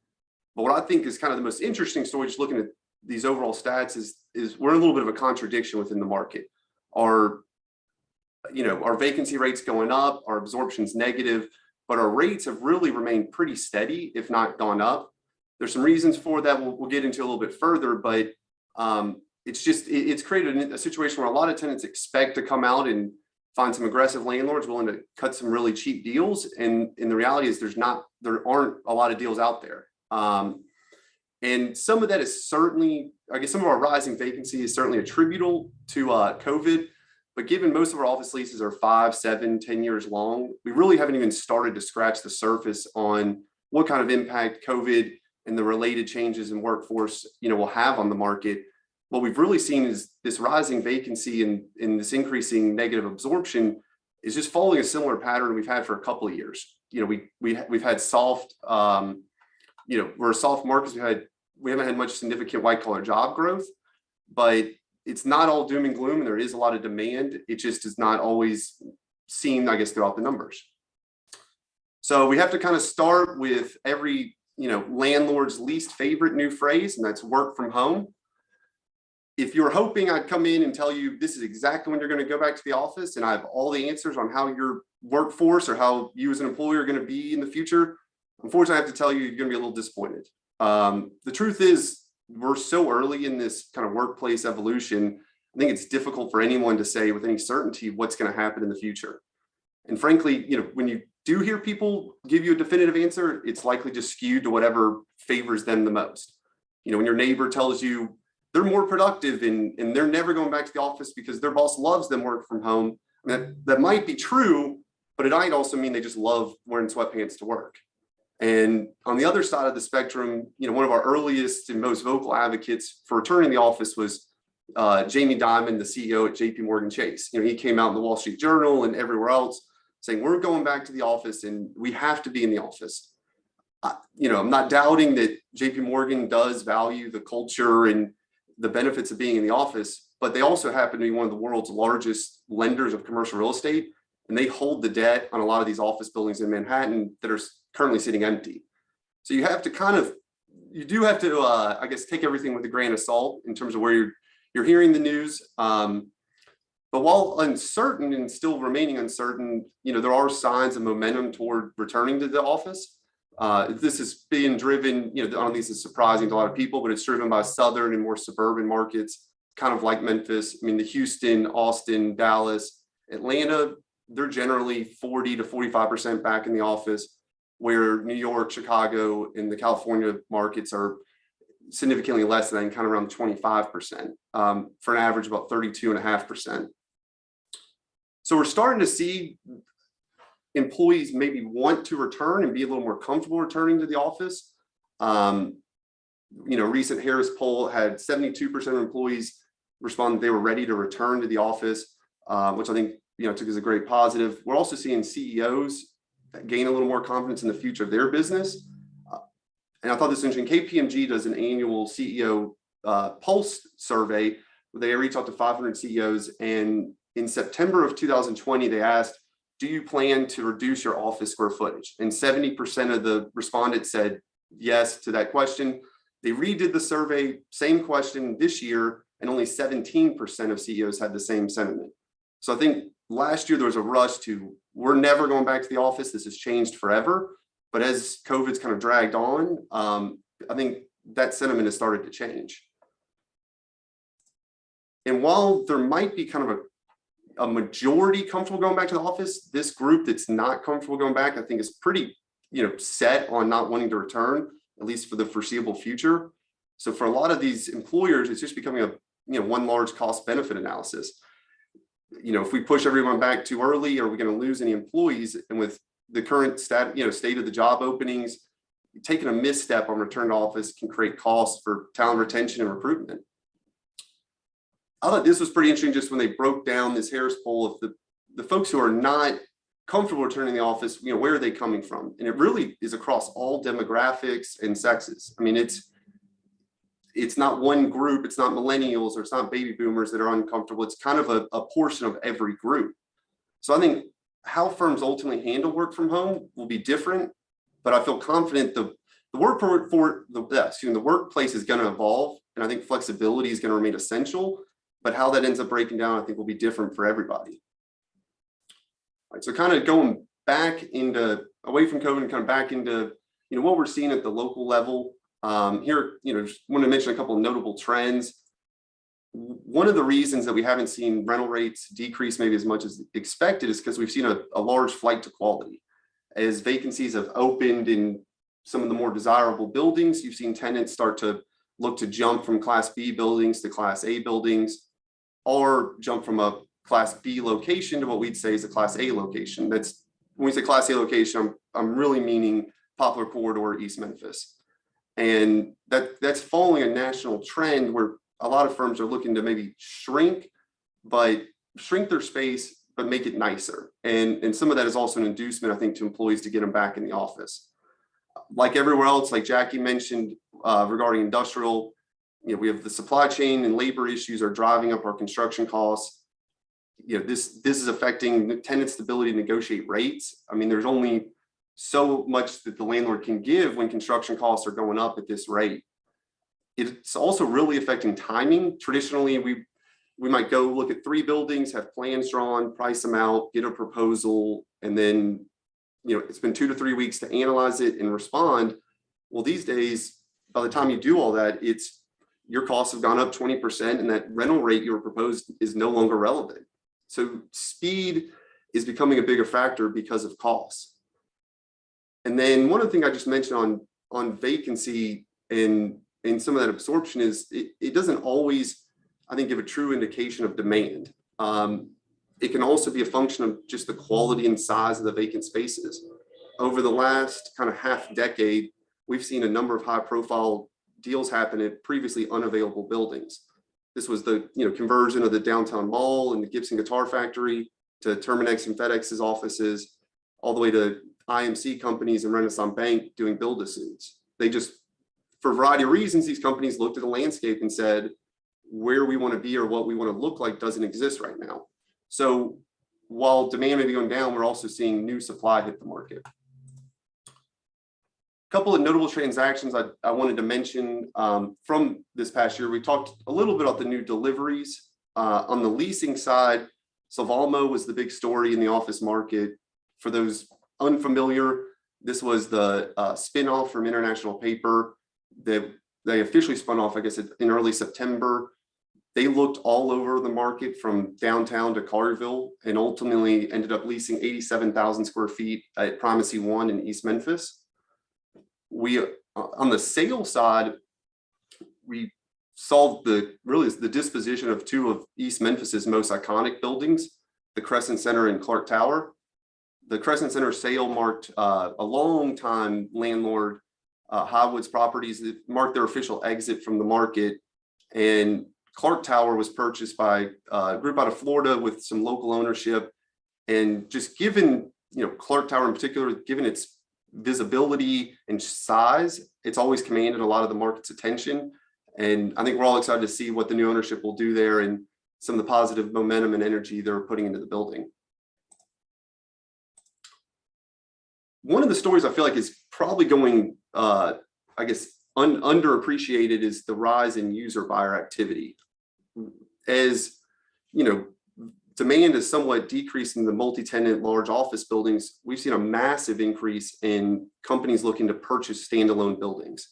But what I think is kind of the most interesting story, just looking at these overall stats, is we're in a little bit of a contradiction within the market. Our vacancy rates going up, our absorption's negative, but our rates have really remained pretty steady, if not gone up. There's some reasons for that we'll get into a little bit further, but it's created a situation where a lot of tenants expect to come out and find some aggressive landlords willing to cut some really cheap deals. And the reality is there aren't a lot of deals out there. And some of that is certainly, I guess some of our rising vacancy is certainly attributable to COVID, but given most of our office leases are 5, 7, 10 years long, we really haven't even started to scratch the surface on what kind of impact COVID and the related changes in workforce, will have on the market. What we've really seen is this rising vacancy and this increasing negative absorption is just following a similar pattern we've had for a couple of years. We've had soft, we're a soft market. We haven't had much significant white collar job growth, but it's not all doom and gloom, and there is a lot of demand. It just is not always seen, I guess, throughout the numbers. So we have to kind of start with every landlord's least favorite new phrase, and that's work from home. If you're hoping I'd come in and tell you this is exactly when you're going to go back to the office and I have all the answers on how your workforce or how you as an employer are going to be in the future, unfortunately, I have to tell you, you're going to be a little disappointed. The truth is, we're so early in this kind of workplace evolution. I think it's difficult for anyone to say with any certainty what's going to happen in the future. And frankly, when you do hear people give you a definitive answer, it's likely just skewed to whatever favors them the most. When your neighbor tells you they're more productive and they're never going back to the office because their boss loves them work from home, that might be true, but it might also mean they just love wearing sweatpants to work. And on the other side of the spectrum, one of our earliest and most vocal advocates for returning to the office was Jamie Dimon, the CEO at JP Morgan Chase. He came out in the Wall Street Journal and everywhere else saying, we're going back to the office and we have to be in the office. I'm not doubting that JP Morgan does value the culture and the benefits of being in the office, but they also happen to be one of the world's largest lenders of commercial real estate. And they hold the debt on a lot of these office buildings in Manhattan that are currently sitting empty. So you have to you do have to, I guess, take everything with a grain of salt in terms of where you're hearing the news. But while uncertain and still remaining uncertain, there are signs of momentum toward returning to the office. This is being driven, I don't think this is surprising to a lot of people, but it's driven by southern and more suburban markets, kind of like Memphis. The Houston, Austin, Dallas, Atlanta, they're generally 40 to 45% back in the office, where New York, Chicago, and the California markets are significantly less than, kind of around 25%, for an average about 32.5%. So we're starting to see employees maybe want to return and be a little more comfortable returning to the office. Recent Harris poll had 72% of employees respond that they were ready to return to the office, which I think took as a great positive. We're also seeing CEOs gain a little more confidence in the future of their business. And I thought this was interesting. KPMG does an annual CEO pulse survey where they reach out to 500 CEOs. And in September of 2020, they asked, do you plan to reduce your office square footage? And 70% of the respondents said yes to that question. They redid the survey, same question this year, and only 17% of CEOs had the same sentiment. So I think last year there was a rush to, we're never going back to the office. This has changed forever. But as COVID's kind of dragged on, I think that sentiment has started to change. And while there might be kind of a majority comfortable going back to the office, this group that's not comfortable going back, I think is pretty, set on not wanting to return, at least for the foreseeable future. So for a lot of these employers, it's just becoming a, one large cost benefit analysis. If we push everyone back too early, are we going to lose any employees? And with the current state of the job openings, taking a misstep on return to office can create costs for talent retention and recruitment. I thought this was pretty interesting just when they broke down this Harris poll of the folks who are not comfortable returning to the office, where are they coming from? And it really is across all demographics and sexes. It's not one group, it's not millennials or it's not baby boomers that are uncomfortable. It's kind of a portion of every group. So I think how firms ultimately handle work from home will be different, but I feel confident the workplace is going to evolve, and I think flexibility is going to remain essential. But how that ends up breaking down, I think, will be different for everybody. All right, so kind of going back into away from COVID and kind of back into what we're seeing at the local level. Here, just want to mention a couple of notable trends. One of the reasons that we haven't seen rental rates decrease maybe as much as expected is because we've seen a large flight to quality. As vacancies have opened in some of the more desirable buildings, you've seen tenants start to look to jump from Class B buildings to Class A buildings, or jump from a Class B location to what we'd say is a Class A location. That's when we say Class A location, I'm really meaning Poplar Corridor, East Memphis. And that's following a national trend where a lot of firms are looking to maybe shrink their space, but make it nicer. And some of that is also an inducement, I think, to employees to get them back in the office. Like everywhere else, like Jackie mentioned regarding industrial, we have the supply chain and labor issues are driving up our construction costs. This is affecting tenants' ability to negotiate rates. I mean, there's only so much that the landlord can give when construction costs are going up at this rate. It's also really affecting timing. Traditionally, we might go look at 3 buildings, have plans drawn, price them out, get a proposal, and then it's been 2 to 3 weeks to analyze it and respond. Well, these days, by the time you do all that, your costs have gone up 20%, and that rental rate you were proposed is no longer relevant. So speed is becoming a bigger factor because of costs. And then one other thing I just mentioned on vacancy and some of that absorption is it doesn't always, I think, give a true indication of demand. It can also be a function of just the quality and size of the vacant spaces. Over the last kind of half decade, we've seen a number of high profile deals happen at previously unavailable buildings. This was the conversion of the downtown mall and the Gibson Guitar Factory to Terminex and FedEx's offices, all the way to IMC companies and Renaissance Bank doing build-to-suits. They just, for a variety of reasons, these companies looked at the landscape and said, where we want to be or what we want to look like doesn't exist right now. So while demand may be going down, we're also seeing new supply hit the market. A couple of notable transactions I wanted to mention from this past year. We talked a little bit about the new deliveries. On the leasing side, Salvalmo was the big story in the office market. For those unfamiliar, this was the spinoff from International Paper that they officially spun off, I guess, in early September. They looked all over the market from downtown to Carterville and ultimately ended up leasing 87,000 square feet at Primacy 1 in East Memphis. We, on the sales side, we solved the disposition of 2 of East Memphis's most iconic buildings, the Crescent Center and Clark Tower. The Crescent Center sale marked a long time landlord, Highwoods Properties, that marked their official exit from the market. And Clark Tower was purchased by a group out of Florida with some local ownership. And just given, Clark Tower in particular, given its visibility and size, it's always commanded a lot of the market's attention. And I think we're all excited to see what the new ownership will do there and some of the positive momentum and energy they're putting into the building. One of the stories I feel like is probably going, underappreciated is the rise in user buyer activity. As demand is somewhat decreasing in the multi-tenant large office buildings, we've seen a massive increase in companies looking to purchase standalone buildings.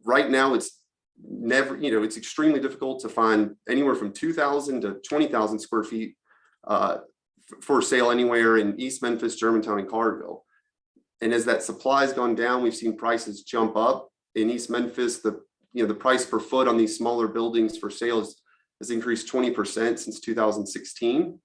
Right now, it's extremely difficult to find anywhere from 2,000 to 20,000 square feet for sale anywhere in East Memphis, Germantown, and Carterville. And as that supply has gone down, we've seen prices jump up. In East Memphis, the price per foot on these smaller buildings for sales has increased 20% since 2016.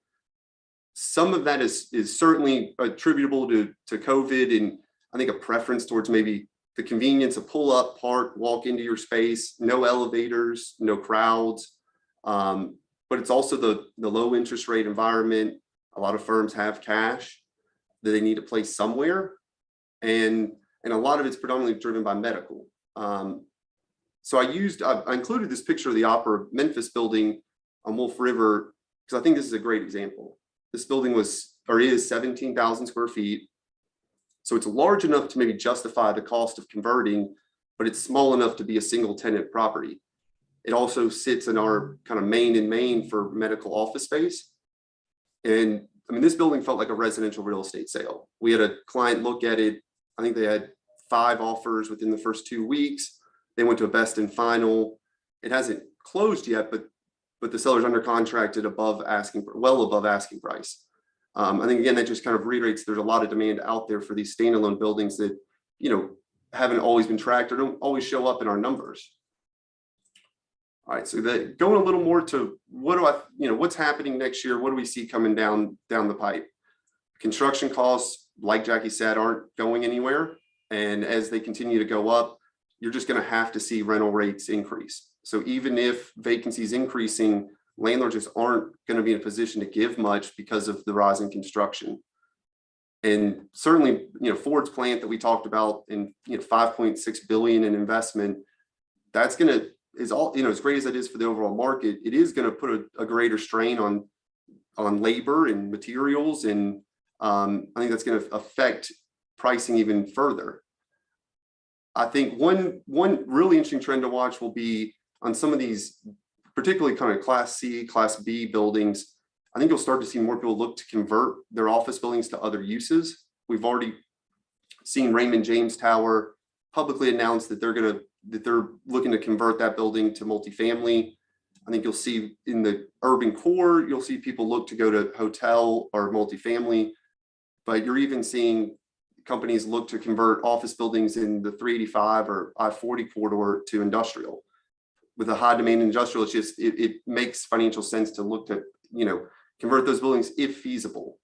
Some of that is certainly attributable to COVID, and I think a preference towards maybe the convenience of pull up, park, walk into your space, no elevators, no crowds. But it's also the low interest rate environment. A lot of firms have cash that they need to place somewhere. And a lot of it's predominantly driven by medical. So I included this picture of the Opera Memphis building on Wolf River because I think this is a great example. This building was is 17,000 square feet. So it's large enough to maybe justify the cost of converting, but it's small enough to be a single tenant property. It also sits in our kind of main for medical office space. And I mean, this building felt like a residential real estate sale. We had a client look at it. I think they had 5 offers within the first 2 weeks. They went to a best and final. It hasn't closed yet, but the seller's under contract at well above asking price. I think, again, that just kind of reiterates there's a lot of demand out there for these standalone buildings that, haven't always been tracked or don't always show up in our numbers. All right, so going a little more to what's happening next year? What do we see coming down the pipe? Construction costs, like Jackie said, aren't going anywhere. And as they continue to go up, you're just going to have to see rental rates increase. So even if vacancy is increasing, landlords just aren't going to be in a position to give much because of the rise in construction. And certainly, Ford's plant that we talked about in $5.6 billion in investment, that's going to is all, as great as that is for the overall market, it is going to put a greater strain on labor and materials. And I think that's going to affect pricing even further. I think one really interesting trend to watch will be on some of these, particularly kind of Class C, Class B buildings. I think you'll start to see more people look to convert their office buildings to other uses. We've already seen Raymond James Tower publicly announce that they're looking to convert that building to multifamily. I think you'll see in the urban core, you'll see people look to go to hotel or multifamily, but you're even seeing companies look to convert office buildings in the 385 or I-40 corridor to industrial. With a high demand industrial, it makes financial sense to look to, convert those buildings if feasible.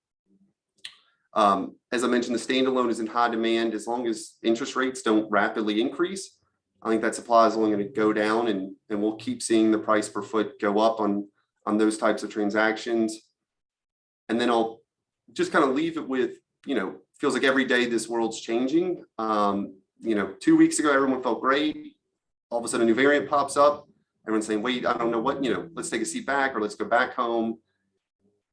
As I mentioned, the standalone is in high demand as long as interest rates don't rapidly increase. I think that supply is only going to go down, and we'll keep seeing the price per foot go up on those types of transactions. And then I'll just kind of leave it with, feels like every day this world's changing. 2 weeks ago, everyone felt great. All of a sudden, a new variant pops up. Everyone's saying, wait, I don't know what, let's take a seat back or let's go back home.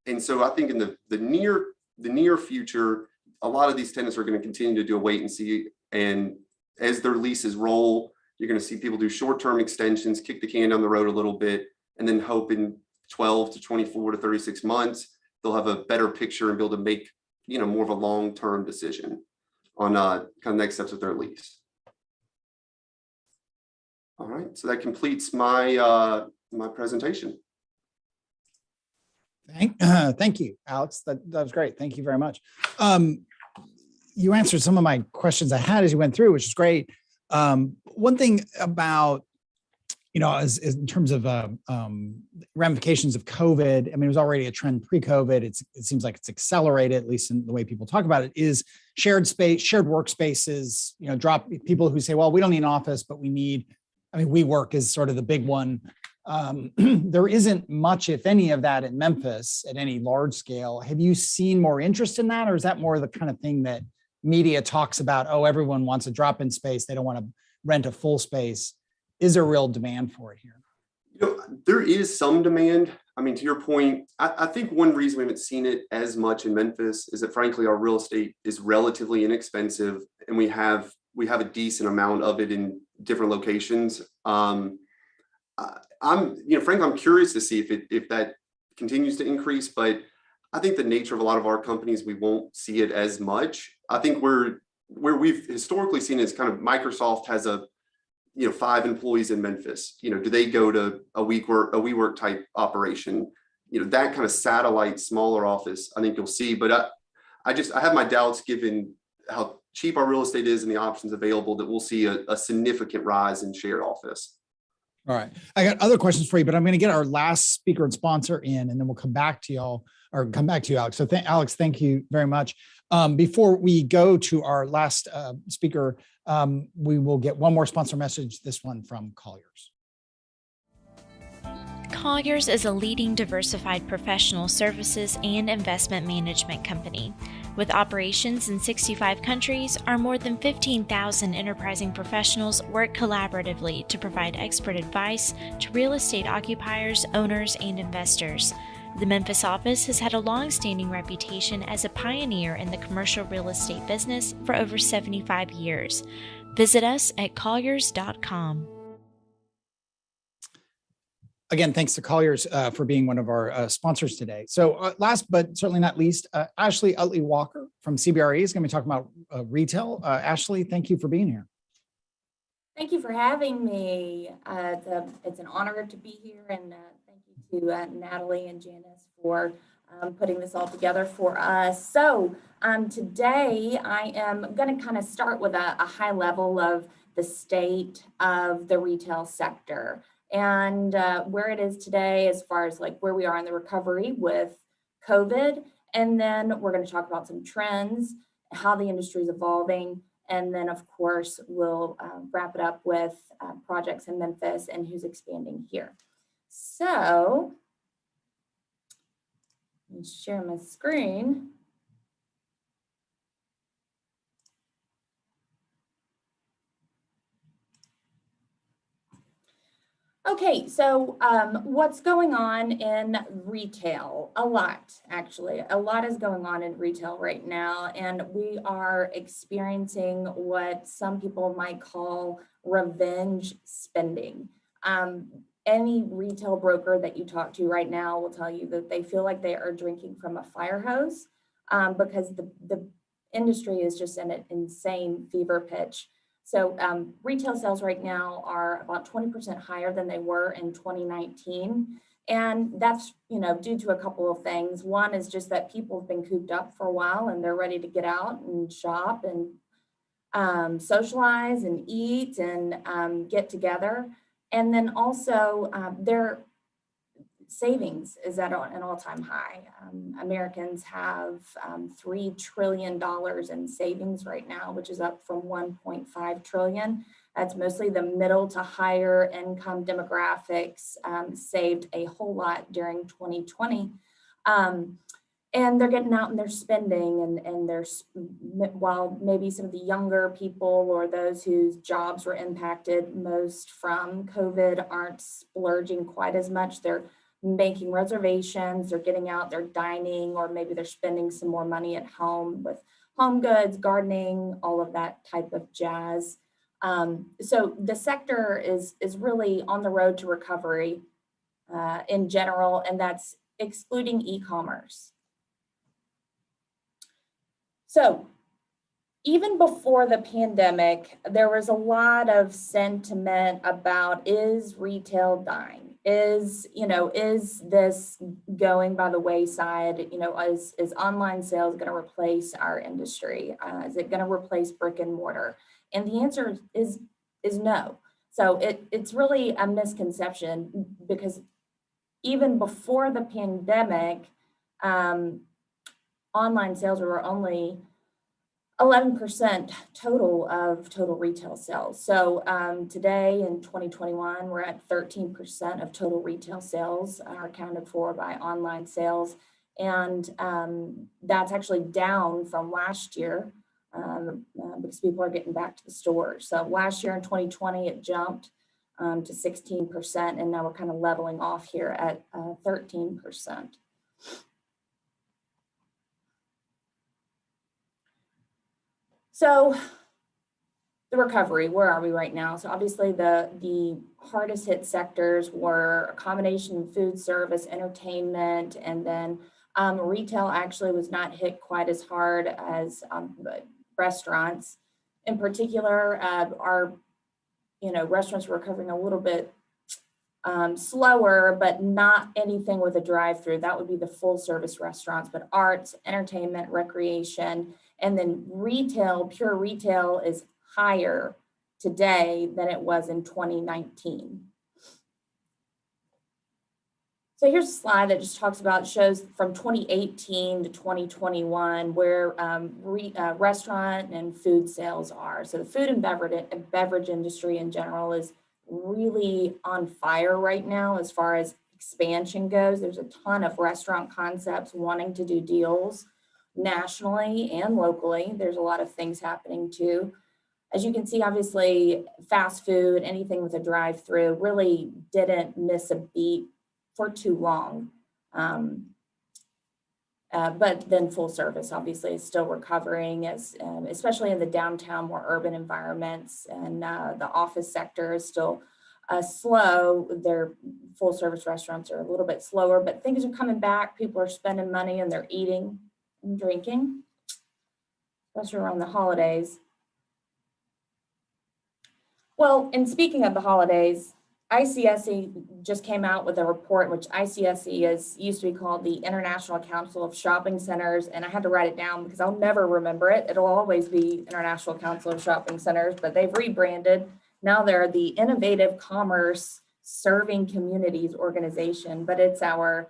And so I think in the near future, a lot of these tenants are going to continue to do a wait and see. And as their leases roll, you're going to see people do short-term extensions, kick the can down the road a little bit, and then hope in 12 to 24 to 36 months, they'll have a better picture and be able to make, more of a long-term decision on kind of next steps with their lease. All right, so that completes my my presentation. Thank you, Alex. That was great. Thank you very much. You answered some of my questions I had as you went through, which is great. One thing about, as in terms of ramifications of COVID, I mean, it was already a trend pre-COVID. It seems like it's accelerated, at least in the way people talk about it, is shared space, shared workspaces, drop people who say, well, we don't need an office, but WeWork is sort of the big one. There isn't much, if any, of that in Memphis at any large scale. Have you seen more interest in that, or is that more the kind of thing that media talks about? Oh, everyone wants a drop-in space. They don't want to rent a full space. Is there real demand for it here? There is some demand. I mean, to your point, I think one reason we haven't seen it as much in Memphis is that, frankly, our real estate is relatively inexpensive, and we have a decent amount of it in different locations. Frankly, I'm curious to see if that continues to increase, but I think the nature of a lot of our companies, we won't see it as much. I think where we've historically seen is kind of Microsoft has 5 employees in Memphis. Do they go to a WeWork type operation? That kind of satellite smaller office, I think you'll see. But I have my doubts given how cheap our real estate is and the options available that we'll see a significant rise in shared office. All right. I got other questions for you, but I'm going to get our last speaker and sponsor in, and then we'll come back to y'all, or come back to you, Alex. So Alex, thank you very much. Before we go to our last speaker, we will get one more sponsor message, this one from Colliers. Colliers is a leading diversified professional services and investment management company. With operations in 65 countries, our more than 15,000 enterprising professionals work collaboratively to provide expert advice to real estate occupiers, owners, and investors. The Memphis office has had a long-standing reputation as a pioneer in the commercial real estate business for over 75 years. Visit us at colliers.com. Again, thanks to Colliers for being one of our sponsors today. So last but certainly not least, Ashley Utley Walker from CBRE is going to be talking about retail. Ashley, thank you for being here. Thank you for having me. It's an honor to be here, and thank you to Natalie and Janice for putting this all together for us. So today I am going to kind of start with a high level of the state of the retail sector and where it is today as far as like where we are in the recovery with COVID. And then we're going to talk about some trends, how the industry is evolving. And then, of course, we'll wrap it up with projects in Memphis and who's expanding here. So, let me share my screen. Okay, so what's going on in retail? A lot, actually. A lot is going on in retail right now, and we are experiencing what some people might call revenge spending. Any retail broker that you talk to right now will tell you that they feel like they are drinking from a fire hose because the industry is just in an insane fever pitch. So retail sales right now are about 20% higher than they were in 2019. And that's, due to a couple of things. One is just that people have been cooped up for a while and they're ready to get out and shop and socialize and eat and get together. And then also their savings is at an all-time high. Americans have $3 trillion in savings right now, which is up from 1.5 trillion. That's mostly the middle to higher income demographics saved a whole lot during 2020. And they're getting out and they're spending and while maybe some of the younger people or those whose jobs were impacted most from COVID aren't splurging quite as much, they're making reservations, they're getting out, they're dining, or maybe they're spending some more money at home with home goods, gardening, all of that type of jazz. So the sector is really on the road to recovery in general, and that's excluding e-commerce. So even before the pandemic, there was a lot of sentiment about, is retail dying? Is this going by the wayside? Is online sales going to replace our industry? Is it going to replace brick and mortar? And the answer is no. So it's really a misconception because even before the pandemic, online sales were only 11% of total retail sales. So today in 2021, we're at 13% of total retail sales are accounted for by online sales. And that's actually down from last year because people are getting back to the stores. So last year in 2020, it jumped to 16%, and now we're kind of leveling off here at 13%. So the recovery, where are we right now? So obviously the hardest hit sectors were a combination of food service, entertainment, and then retail actually was not hit quite as hard as restaurants. In particular, our restaurants were recovering a little bit slower, but not anything with a drive-through. That would be the full service restaurants, but arts, entertainment, recreation, and then retail, pure retail is higher today than it was in 2019. So here's a slide that just shows from 2018 to 2021 where restaurant and food sales are. So the food and beverage industry in general is really on fire right now as far as expansion goes. There's a ton of restaurant concepts wanting to do deals nationally and locally. There's a lot of things happening too. As you can see, obviously, fast food, anything with a drive-through really didn't miss a beat for too long. But then full service obviously is still recovering, as especially in the downtown, more urban environments, and the office sector is still slow. Their full service restaurants are a little bit slower, but things are coming back. People are spending money and they're eating and drinking, especially around the holidays. Well, and speaking of the holidays, ICSC just came out with a report, which ICSC used to be called the International Council of Shopping Centers. And I had to write it down because I'll never remember it. It'll always be International Council of Shopping Centers, but they've rebranded. Now they're the Innovative Commerce Serving Communities Organization, but it's our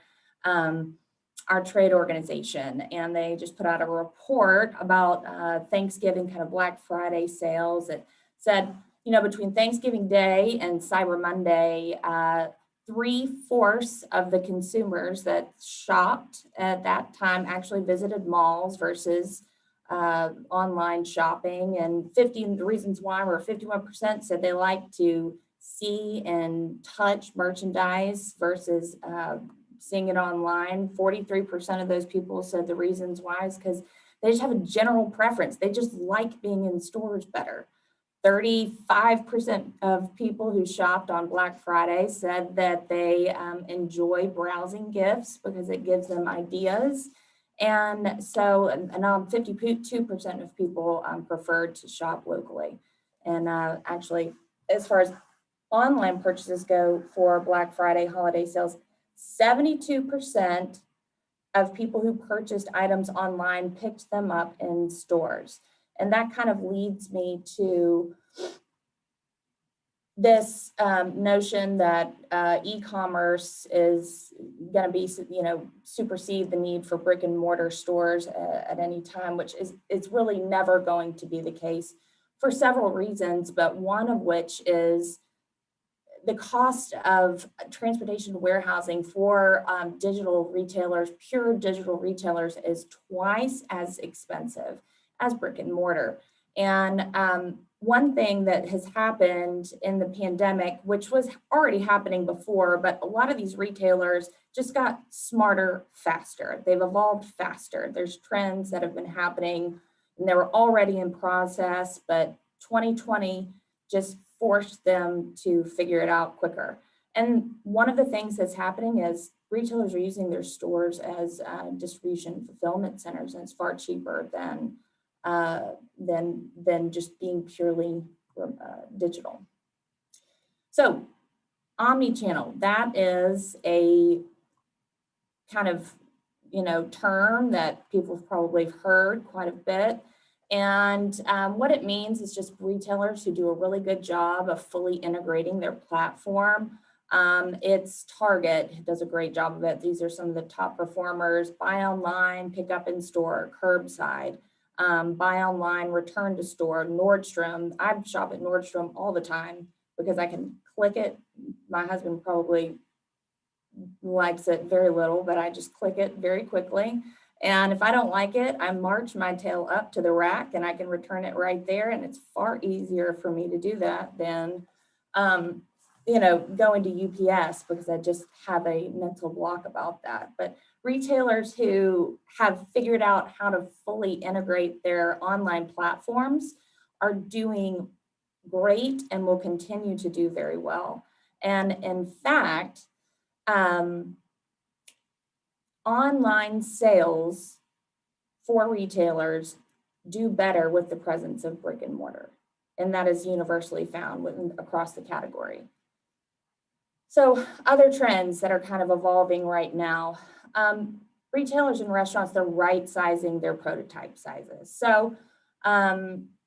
trade organization. And they just put out a report about Thanksgiving, kind of Black Friday sales. It said, you know, between Thanksgiving Day and Cyber Monday, 3/4 of the consumers that shopped at that time actually visited malls versus online shopping. And 15 the reasons why were 51% said they like to see and touch merchandise versus seeing it online. 43% of those people said the reasons why is because they just have a general preference. They just like being in stores better. 35% of people who shopped on Black Friday said that they enjoy browsing gifts because it gives them ideas. And so, and 52% of people preferred to shop locally. And actually, as far as online purchases go for Black Friday holiday sales, 72% of people who purchased items online picked them up in stores. And that kind of leads me to this notion that e-commerce is going to be, you know, supersede the need for brick and mortar stores at any time, which is it's really never going to be the case for several reasons, but one of which is the cost of transportation warehousing for digital retailers, pure digital retailers, is twice as expensive as brick and mortar. And one thing that has happened in the pandemic, which was already happening before, but a lot of these retailers just got smarter faster. They've evolved faster. There's trends that have been happening and they were already in process, but 2020 just forced them to figure it out quicker. And one of the things that's happening is retailers are using their stores as distribution fulfillment centers, and it's far cheaper than just being purely digital. So omni-channel, that is a kind of, you know, term that people have probably heard quite a bit. And what it means is just retailers who do a really good job of fully integrating their platform. It's Target does a great job of it. These are some of the top performers: buy online, pick up in store, curbside, buy online, return to store. Nordstrom, I shop at Nordstrom all the time because I can click it. My husband probably likes it very little, but I just click it very quickly. And if I don't like it, I march my tail up to the rack and I can return it right there. And it's far easier for me to do that than, you know, going to UPS, because I just have a mental block about that. But retailers who have figured out how to fully integrate their online platforms are doing great and will continue to do very well. And in fact, online sales for retailers do better with the presence of brick and mortar. And that is universally found across the category. So other trends that are kind of evolving right now, retailers and restaurants, they're right sizing their prototype sizes. So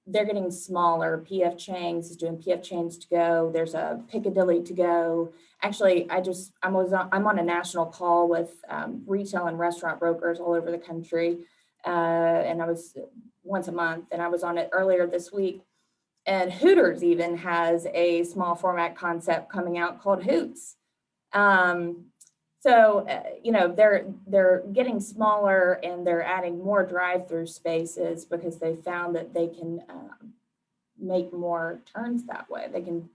they're getting smaller. PF Chang's is doing PF Chang's to go. There's a Piccadilly to go. Actually, I'm on a national call with retail and restaurant brokers all over the country. And I was once a month, and I was on it earlier this week. And Hooters even has a small format concept coming out called Hoots. So, you know, they're getting smaller and they're adding more drive-through spaces because they found that they can make more turns that way. They can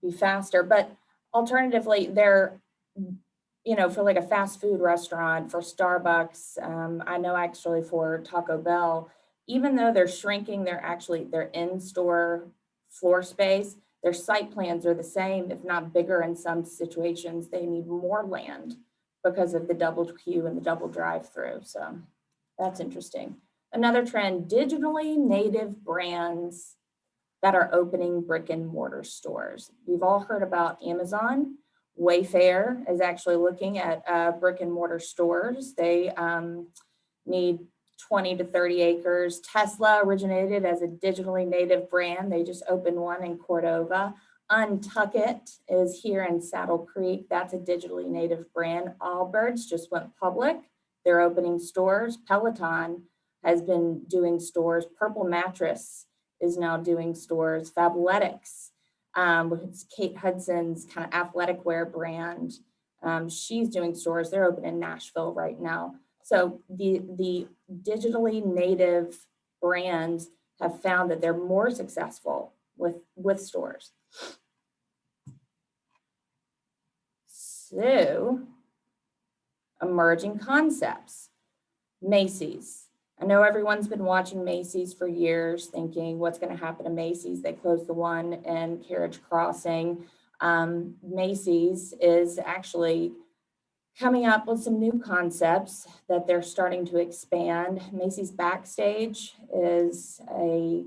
be faster, but alternatively, they're for like a fast food restaurant, for Starbucks, I know actually for Taco Bell, even though they're shrinking their in-store floor space, their site plans are the same, if not bigger in some situations. They need more land because of the double queue and the double drive-through. So that's interesting. Another trend, digitally native brands that are opening brick and mortar stores. We've all heard about Amazon. Wayfair is actually looking at brick and mortar stores. They need 20 to 30 acres. Tesla originated as a digitally native brand. They just opened one in Cordova. Untuckit is here in Saddle Creek. That's a digitally native brand. Allbirds just went public. They're opening stores. Peloton has been doing stores. Purple Mattress is now doing stores. Fabletics, which is Kate Hudson's kind of athletic wear brand. She's doing stores. They're open in Nashville right now. So the digitally native brands have found that they're more successful with stores. So, emerging concepts. Macy's. I know everyone's been watching Macy's for years, thinking what's going to happen to Macy's. They closed the one in Carriage Crossing. Macy's is actually coming up with some new concepts that they're starting to expand. Macy's Backstage is a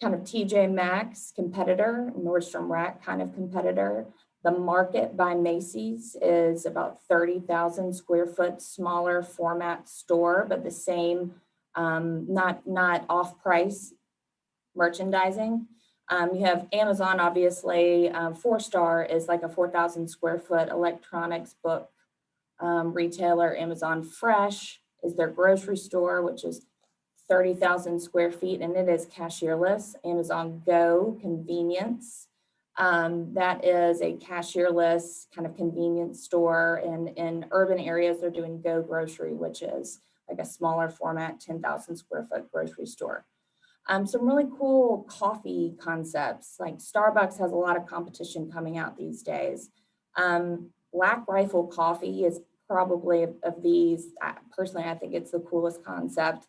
kind of TJ Maxx competitor, Nordstrom Rack kind of competitor. The Market by Macy's is about 30,000 square foot, smaller format store, but the same, not off-price merchandising. You have Amazon, obviously. 4-Star is like a 4,000 square foot electronics book retailer. Amazon Fresh is their grocery store, which is 30,000 square feet, and it is cashierless. Amazon Go Convenience, that is a cashierless kind of convenience store. In urban areas, they're doing Go Grocery, which is like a smaller format, 10,000 square foot grocery store. Some really cool coffee concepts, like Starbucks has a lot of competition coming out these days. Black Rifle Coffee is probably of these, personally, I think it's the coolest concept.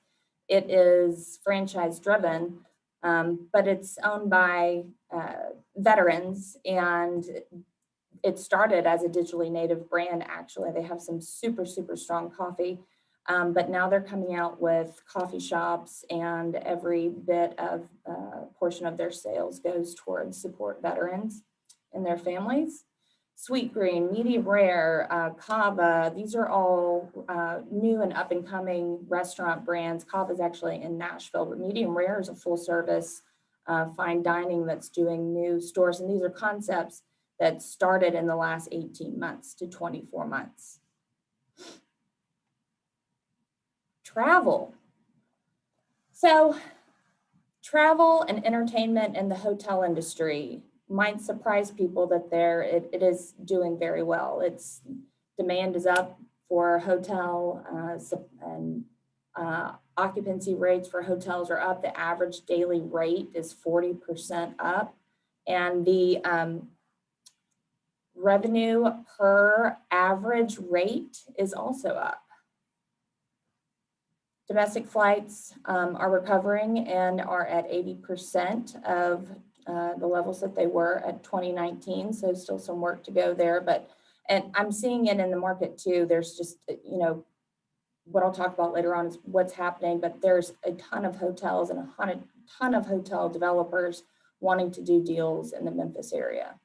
It is franchise driven, but it's owned by veterans, and it started as a digitally native brand. Actually, they have some super, super strong coffee, but now they're coming out with coffee shops, and every bit of portion of their sales goes towards support veterans and their families. Sweet Green, Medium Rare, Cava, these are all new and up and coming restaurant brands. Cava is actually in Nashville, but Medium Rare is a full service fine dining that's doing new stores. And these are concepts that started in the last 18 months to 24 months. Travel. So travel and entertainment in the hotel industry might surprise people that it is doing very well. Its demand is up for hotel and occupancy rates for hotels are up. The average daily rate is 40% up, and the revenue per average rate is also up. Domestic flights are recovering and are at 80% of the levels that they were at 2019. So still some work to go there, and I'm seeing it in the market too. There's just, what I'll talk about later on is what's happening, but there's a ton of hotels and a ton of hotel developers wanting to do deals in the Memphis area.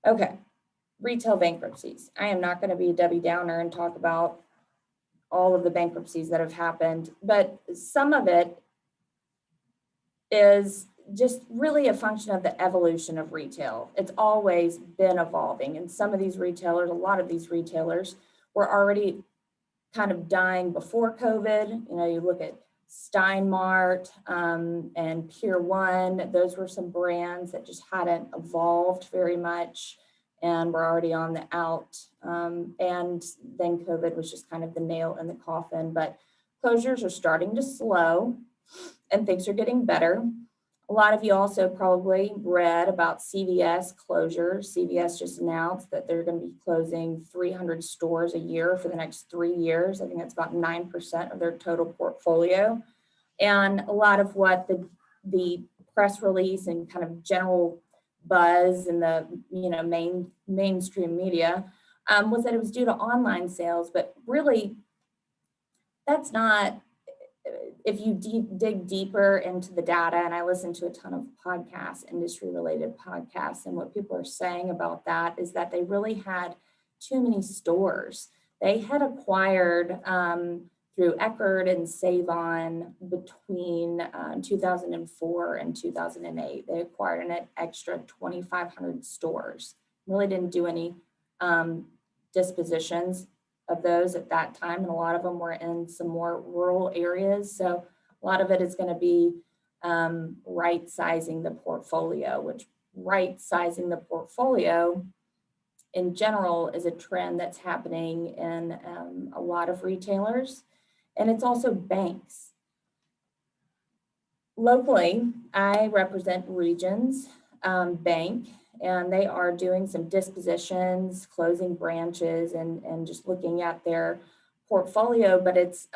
Okay, retail bankruptcies. I am not going to be a Debbie Downer and talk about all of the bankruptcies that have happened, but some of it is just really a function of the evolution of retail. It's always been evolving, and some of these retailers, a lot of these retailers were already kind of dying before COVID. You look at Steinmart and Pier 1, those were some brands that just hadn't evolved very much and were already on the out. And then COVID was just kind of the nail in the coffin, but closures are starting to slow and things are getting better. A lot of you also probably read about CVS closures. CVS just announced that they're going to be closing 300 stores a year for the next 3 years. I think that's about 9% of their total portfolio. And a lot of what the press release and kind of general buzz in the mainstream media was that it was due to online sales, but really that's not. If you dig deeper into the data, and I listen to a ton of podcasts, industry related podcasts, and what people are saying about that is that they really had too many stores. They had acquired through Eckerd and Save-On between 2004 and 2008. They acquired an extra 2,500 stores. Really didn't do any dispositions of those at that time, and a lot of them were in some more rural areas. So a lot of it is going to be right sizing the portfolio, which right sizing the portfolio in general is a trend that's happening in a lot of retailers, and it's also banks. Locally, I represent Regions Bank, and they are doing some dispositions, closing branches, and just looking at their portfolio. But it's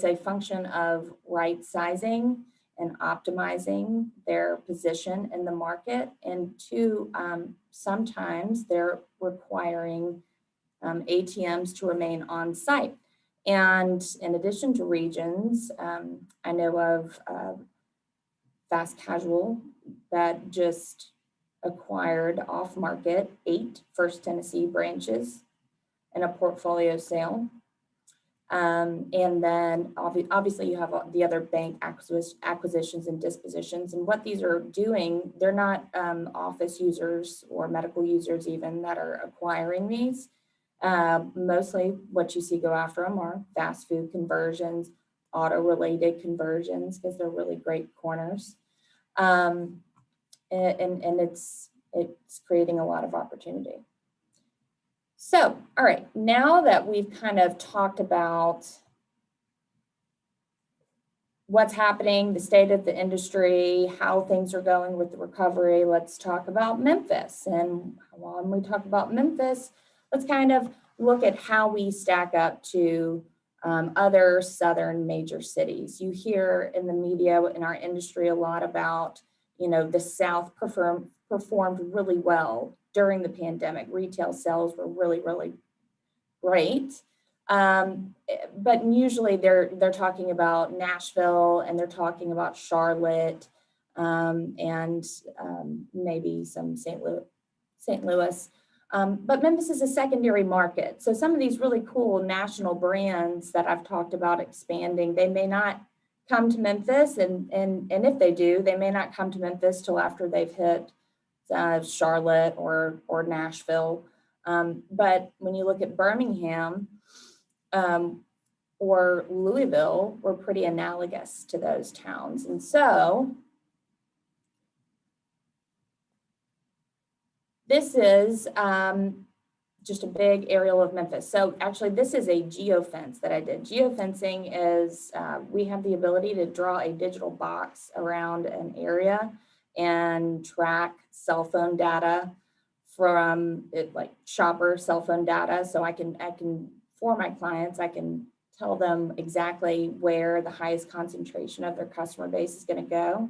a function of right sizing and optimizing their position in the market. And two, sometimes they're requiring ATMs to remain on site. And in addition to Regions, I know of Fast Casual that just acquired off market 8 First Tennessee branches in a portfolio sale. And then obviously you have the other bank acquisitions and dispositions. And what these are doing, they're not office users or medical users even that are acquiring these. Mostly what you see go after them are fast food conversions, auto-related conversions, because they're really great corners. And it's creating a lot of opportunity. So, all right, now that we've kind of talked about what's happening, the state of the industry, how things are going with the recovery, let's talk about Memphis. And when we talk about Memphis, let's kind of look at how we stack up to other southern major cities. You hear in the media, in our industry, a lot about, the South performed really well during the pandemic. Retail sales were really, really great. But usually they're talking about Nashville, and they're talking about Charlotte, and maybe some St. Louis. But Memphis is a secondary market. So some of these really cool national brands that I've talked about expanding, they may not come to Memphis, and if they do, they may not come to Memphis till after they've hit Charlotte or Nashville. But when you look at Birmingham or Louisville, we're pretty analogous to those towns. And so this is just a big aerial of Memphis. So actually this is a geofence that I did. Geofencing is, we have the ability to draw a digital box around an area and track cell phone data from it, like shopper cell phone data. So I can, for my clients, I can tell them exactly where the highest concentration of their customer base is going to go.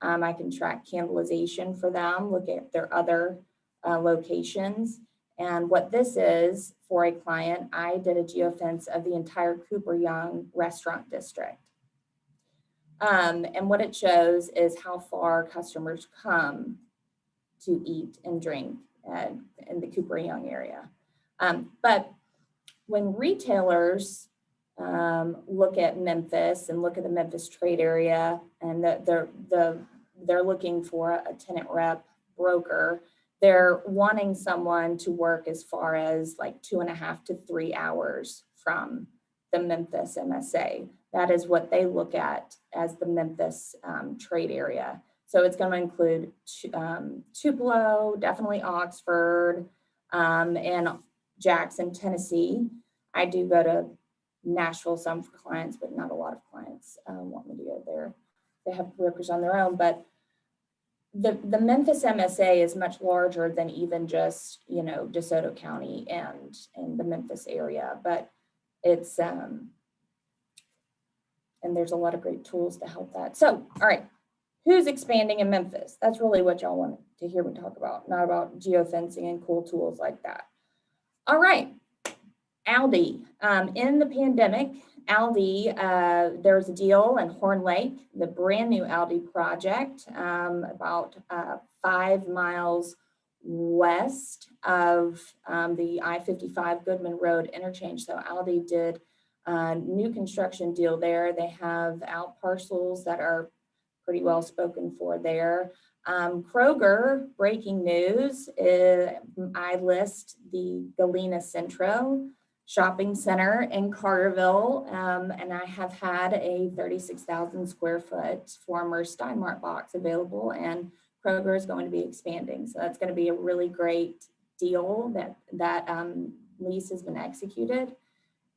I can track cannibalization for them, look at their other locations. And what this is for a client, I did a geofence of the entire Cooper Young restaurant district. And what it shows is how far customers come to eat and drink in the Cooper Young area. But when retailers look at Memphis and look at the Memphis trade area, and they're looking for a tenant rep broker, they're wanting someone to work as far as like 2.5 to 3 hours from the Memphis MSA. That is what they look at as the Memphis trade area. So it's going to include Tupelo, definitely Oxford, and Jackson, Tennessee. I do go to Nashville some for clients, but not a lot of clients want me to go there. They have brokers on their own, but the Memphis MSA is much larger than even just, you know, DeSoto County and the Memphis area, but it's, and there's a lot of great tools to help that. So, all right, who's expanding in Memphis? That's really what y'all want to hear me talk about, not about geofencing and cool tools like that. All right, Aldi. In the pandemic, Aldi, there's a deal in Horn Lake, the brand new Aldi project, about 5 miles west of the I-55 Goodman Road interchange. So Aldi did a new construction deal there. They have out parcels that are pretty well spoken for there. Kroger, breaking news, I list the Galena Centro shopping center in Carterville, and I have had a 36,000 square foot former Steinmart box available, and Kroger is going to be expanding. So that's going to be a really great deal. That lease has been executed,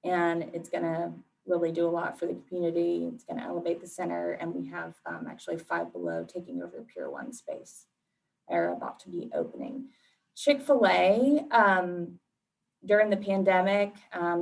and it's going to really do a lot for the community. It's going to elevate the center, and we have actually Five Below taking over the Pier 1 space. They're about to be opening. Chick-fil-A, during the pandemic,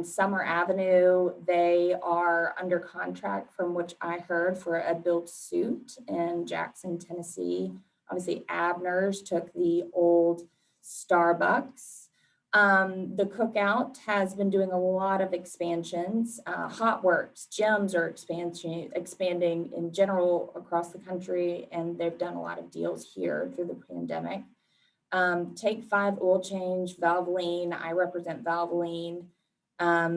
Summer Avenue, they are under contract from which I heard for a build-to-suit in Jackson, Tennessee. Obviously, Abner's took the old Starbucks. The Cookout has been doing a lot of expansions. Hotworks, gyms are expanding in general across the country, and they've done a lot of deals here through the pandemic. Take 5 Oil Change, Valvoline. I represent Valvoline. I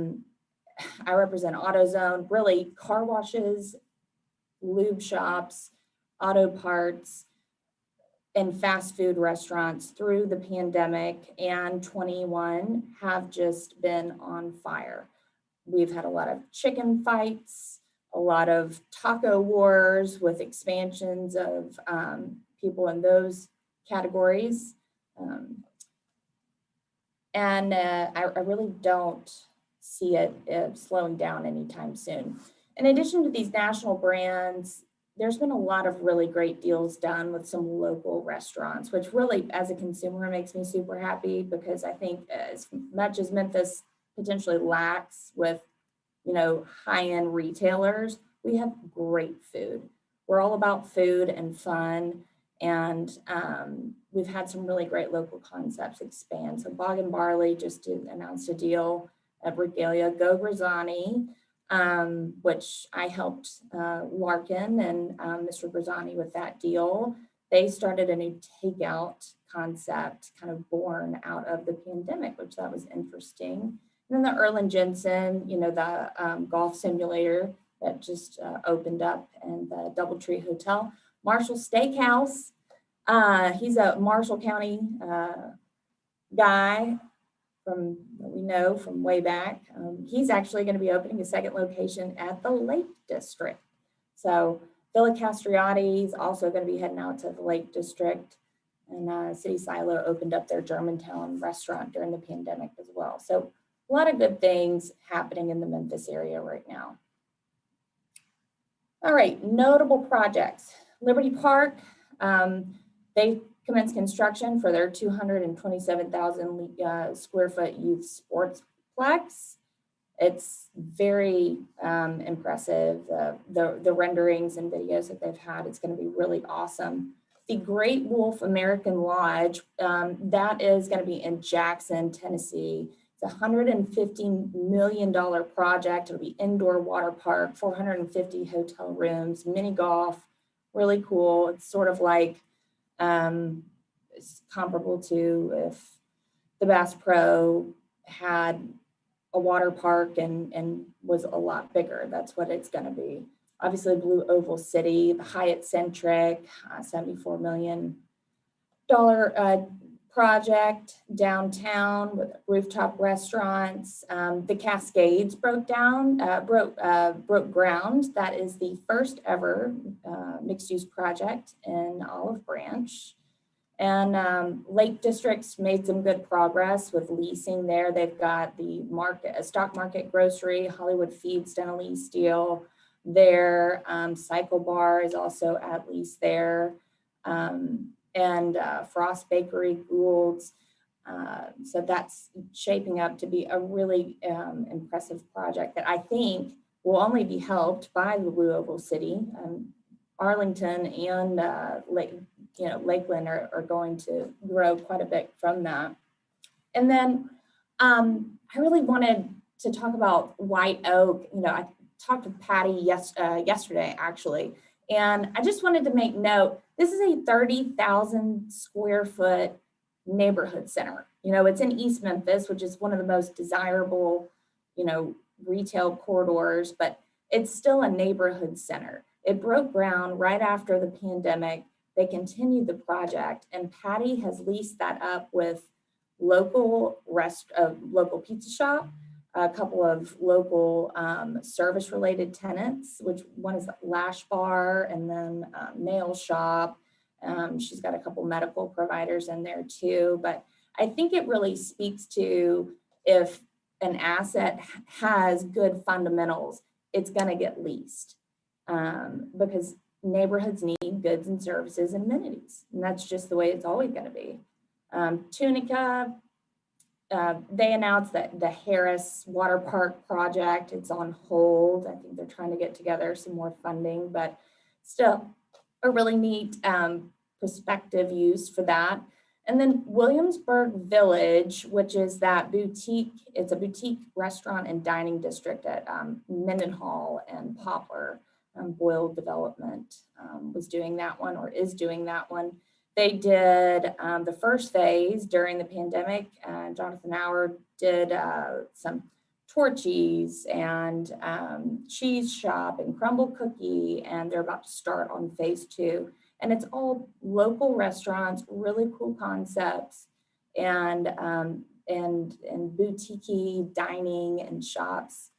represent AutoZone. Really, car washes, lube shops, auto parts, and fast food restaurants through the pandemic and 21 have just been on fire. We've had a lot of chicken fights, a lot of taco wars with expansions of people in those categories. I really don't see it slowing down anytime soon. In addition to these national brands, there's been a lot of really great deals done with some local restaurants, which really, as a consumer, makes me super happy, because I think as much as Memphis potentially lacks with, you know, high-end retailers, we have great food. We're all about food and fun. And we've had some really great local concepts expand. So Bog and Barley just announced a deal at Regalia. Go Grisani, which I helped Larkin and Mr. Grisani with that deal. They started a new takeout concept kind of born out of the pandemic, which that was interesting. And then the Erlen Jensen, you know, the golf simulator that just opened up, and the Doubletree Hotel. Marshall Steakhouse, he's a Marshall County guy from that we know from way back. He's actually going to be opening a second location at the Lake District. So Villa Castriati is also going to be heading out to the Lake District, and City Silo opened up their Germantown restaurant during the pandemic as well. So a lot of good things happening in the Memphis area right now. All right, notable projects. Liberty Park, they commenced construction for their 227,000 square foot youth sportsplex. It's very impressive. The renderings and videos that they've had, it's going to be really awesome. The Great Wolf American Lodge, that is going to be in Jackson, Tennessee. It's a $150 million project. It'll be indoor water park, 450 hotel rooms, mini golf, really cool. It's sort of like, it's comparable to if the Bass Pro had a water park and was a lot bigger. That's what it's going to be. Obviously, Blue Oval City, the Hyatt Centric, $74 million project downtown with rooftop restaurants. The Cascades broke ground. That is the first ever mixed-use project in Olive Branch. And Lake District's made some good progress with leasing there. They've got the Stock Market Grocery, Hollywood Feeds done a lease deal there. Cycle Bar is also at lease there. and Frost Bakery, Gould's. So that's shaping up to be a really impressive project that I think will only be helped by the Blue Oval City. Arlington and Lakeland are going to grow quite a bit from that. And then I really wanted to talk about White Oak. I talked with Patty yesterday, actually, and I just wanted to make note, this is a 30,000 square foot neighborhood center. It's in East Memphis, which is one of the most desirable, retail corridors, but it's still a neighborhood center. It broke ground right after the pandemic. They continued the project, and Patty has leased that up with local pizza shop, a couple of local service-related tenants, which one is Lash Bar and then nail shop. She's got a couple medical providers in there too, but I think it really speaks to if an asset has good fundamentals, it's going to get leased because neighborhoods need goods and services and amenities, and that's just the way it's always going to be. Tunica, they announced that the Harris Water Park project, it's on hold. I think they're trying to get together some more funding, but still a really neat prospective use for that. And then Williamsburg Village, which is that boutique, it's a boutique restaurant and dining district at Mendenhall and Poplar. Boyle Development was doing that one, or is doing that one. They did the first phase during the pandemic. Jonathan Howard did some Torchies and cheese shop and crumble cookie, and they're about to start on phase 2. And it's all local restaurants, really cool concepts, and boutique dining and shops.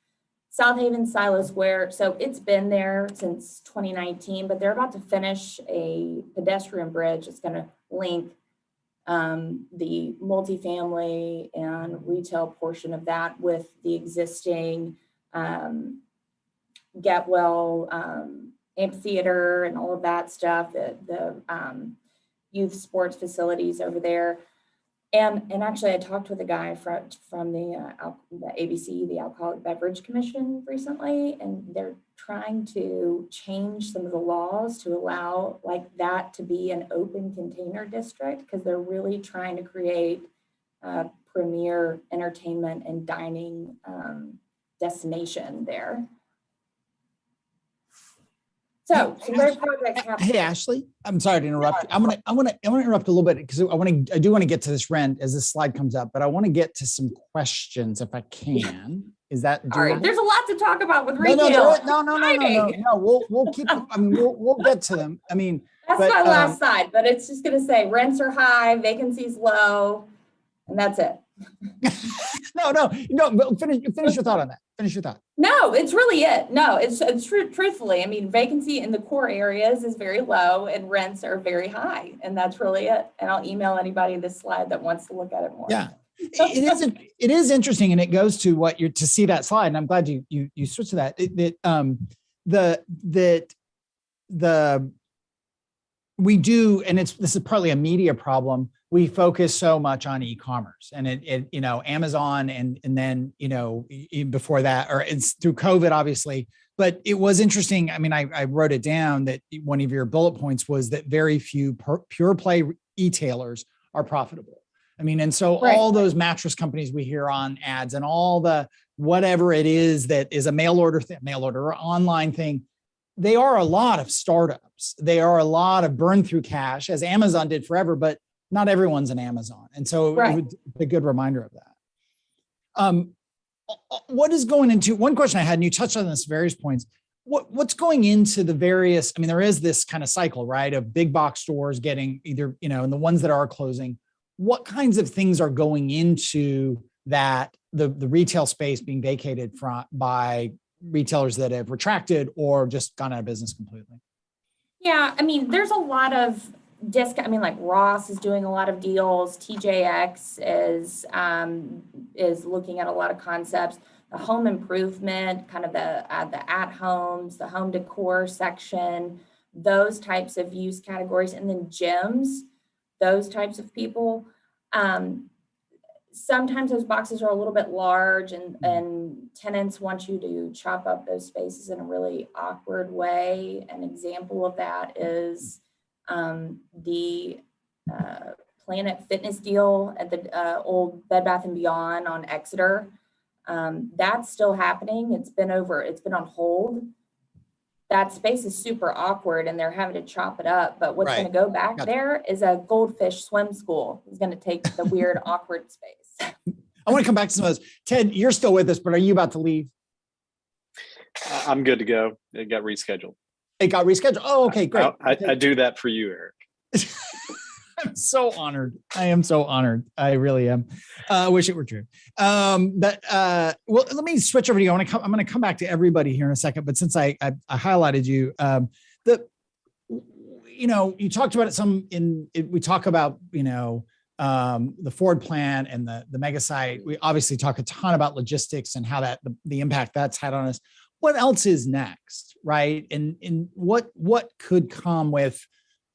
South Haven Silo Square, so it's been there since 2019, but they're about to finish a pedestrian bridge. It's going to link the multifamily and retail portion of that with the existing Getwell amphitheater and all of that stuff, the youth sports facilities over there. And actually, I talked with a guy from the ABC, the Alcoholic Beverage Commission, recently, and they're trying to change some of the laws to allow like that to be an open container district, because they're really trying to create a premier entertainment and dining destination there. So great projects happening. Hey, Ashley, I'm sorry to interrupt you. I want to interrupt a little bit because I do want to get to this rent as this slide comes up, but I want to get to some questions if I can. Is that doable? All right? There's a lot to talk about with retail. No. We'll keep. I mean, we'll get to them. I mean, that's my last slide, but it's just going to say rents are high, vacancies low, and that's it. No. But finish your thought on that. Finish your thought. No, it's really it. No, it's truthfully. I mean, vacancy in the core areas is very low and rents are very high, and that's really it. And I'll email anybody this slide that wants to look at it more. Yeah, it is interesting, and it goes to what you're to see that slide. And I'm glad you switched to that. We do, and this is partly a media problem. We focus so much on e-commerce and it Amazon and then, before that, or it's through COVID, obviously, but it was interesting. I mean, I wrote it down that one of your bullet points was that very few pure play e-tailers are profitable. I mean, and so all those mattress companies we hear on ads and all the, whatever it is that is a mail order or online thing, they are a lot of startups. They are a lot of burn through cash, as Amazon did forever, but not everyone's an Amazon. And so it's a good reminder of that. What is going into, one question I had, and you touched on this various points, what's going into the various, I mean, there is this kind of cycle, right, of big box stores getting either, and the ones that are closing. What kinds of things are going into that, the retail space being vacated by retailers that have retracted or just gone out of business completely? Yeah, I mean, there's a lot of discount. I mean, like Ross is doing a lot of deals. TJX is looking at a lot of concepts. The home improvement, kind of the at homes, the home decor section. those types of use categories, and then gyms, those types of people. Sometimes those boxes are a little bit large, and tenants want you to chop up those spaces in a really awkward way. An example of that is the Planet Fitness deal at the old Bed Bath & Beyond on Exeter. That's still happening. It's been on hold. That space is super awkward and they're having to chop it up. But what's going to go back there is a goldfish swim school. It's going to take the weird, awkward space. I want to come back to some of those. Ted, you're still with us, but are you about to leave? I'm good to go. It got rescheduled. It got rescheduled. Oh, okay, great. I do that for you, Eric. I'm so honored. I am so honored. I really am. I wish it were true. Well, let me switch over to you. I'm going to come back to everybody here in a second. But since I highlighted you, you talked about it we talk about, the Ford plan and the mega site. We obviously talk a ton about logistics and how the impact that's had on us. What else is next, right? And what could come with,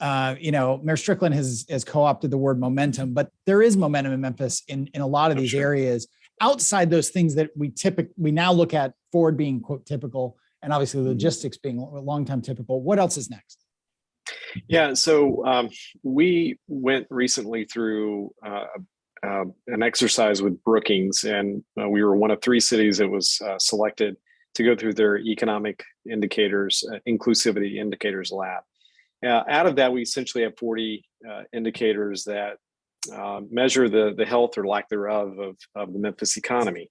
Mayor Strickland has co-opted the word momentum, but there is momentum in Memphis in a lot of these areas outside those things that we now look at Ford being quote typical, and obviously logistics being long-time typical. What else is next? Yeah, so we went recently through an exercise with Brookings, and we were one of 3 cities that was selected to go through their economic indicators, inclusivity indicators lab. Out of that, we essentially have 40 indicators that measure the health or lack thereof of the Memphis economy.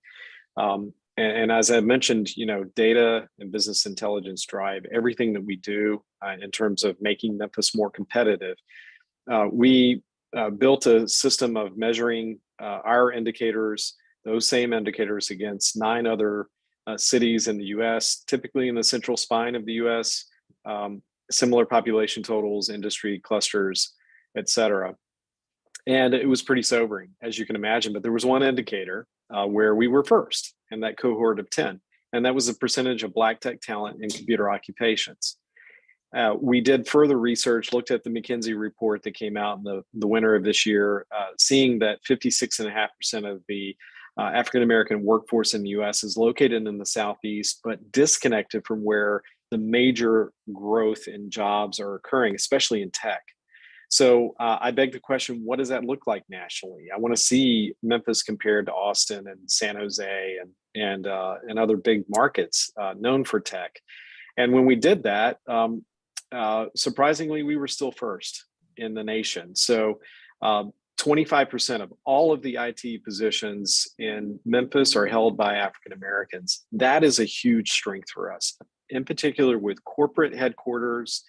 And as I mentioned, data and business intelligence drive everything that we do in terms of making Memphis more competitive. We built a system of measuring our indicators, those same indicators, against 9 other cities in the U.S., typically in the central spine of the U.S., similar population totals, industry clusters, et cetera. And it was pretty sobering, as you can imagine. But there was one indicator where we were first in that cohort of 10, and that was the percentage of Black tech talent in computer occupations. We did further research, looked at the McKinsey report that came out in the winter of this year, seeing that 56.5% of the African-American workforce in the U.S. is located in the Southeast, but disconnected from where the major growth in jobs are occurring, especially in tech. So I beg the question, what does that look like nationally? I want to see Memphis compared to Austin and San Jose and other big markets known for tech. And when we did that, surprisingly, we were still first in the nation. So 25% of all of the IT positions in Memphis are held by African Americans. That is a huge strength for us, in particular with corporate headquarters,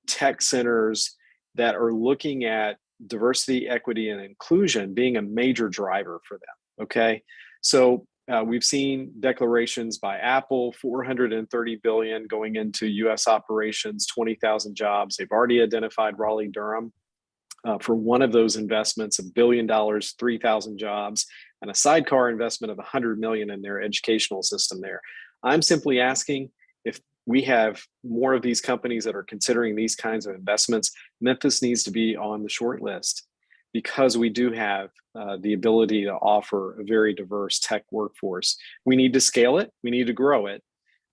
tech centers that are looking at diversity, equity, and inclusion being a major driver for them. Okay. So we've seen declarations by Apple, $430 billion going into US operations, 20,000 jobs. They've already identified Raleigh-Durham for one of those investments, $1 billion, 3,000 jobs, and a sidecar investment of $100 million in their educational system there. I'm simply asking, if we have more of these companies that are considering these kinds of investments, Memphis needs to be on the short list, because we do have the ability to offer a very diverse tech workforce. We need to scale it, we need to grow it,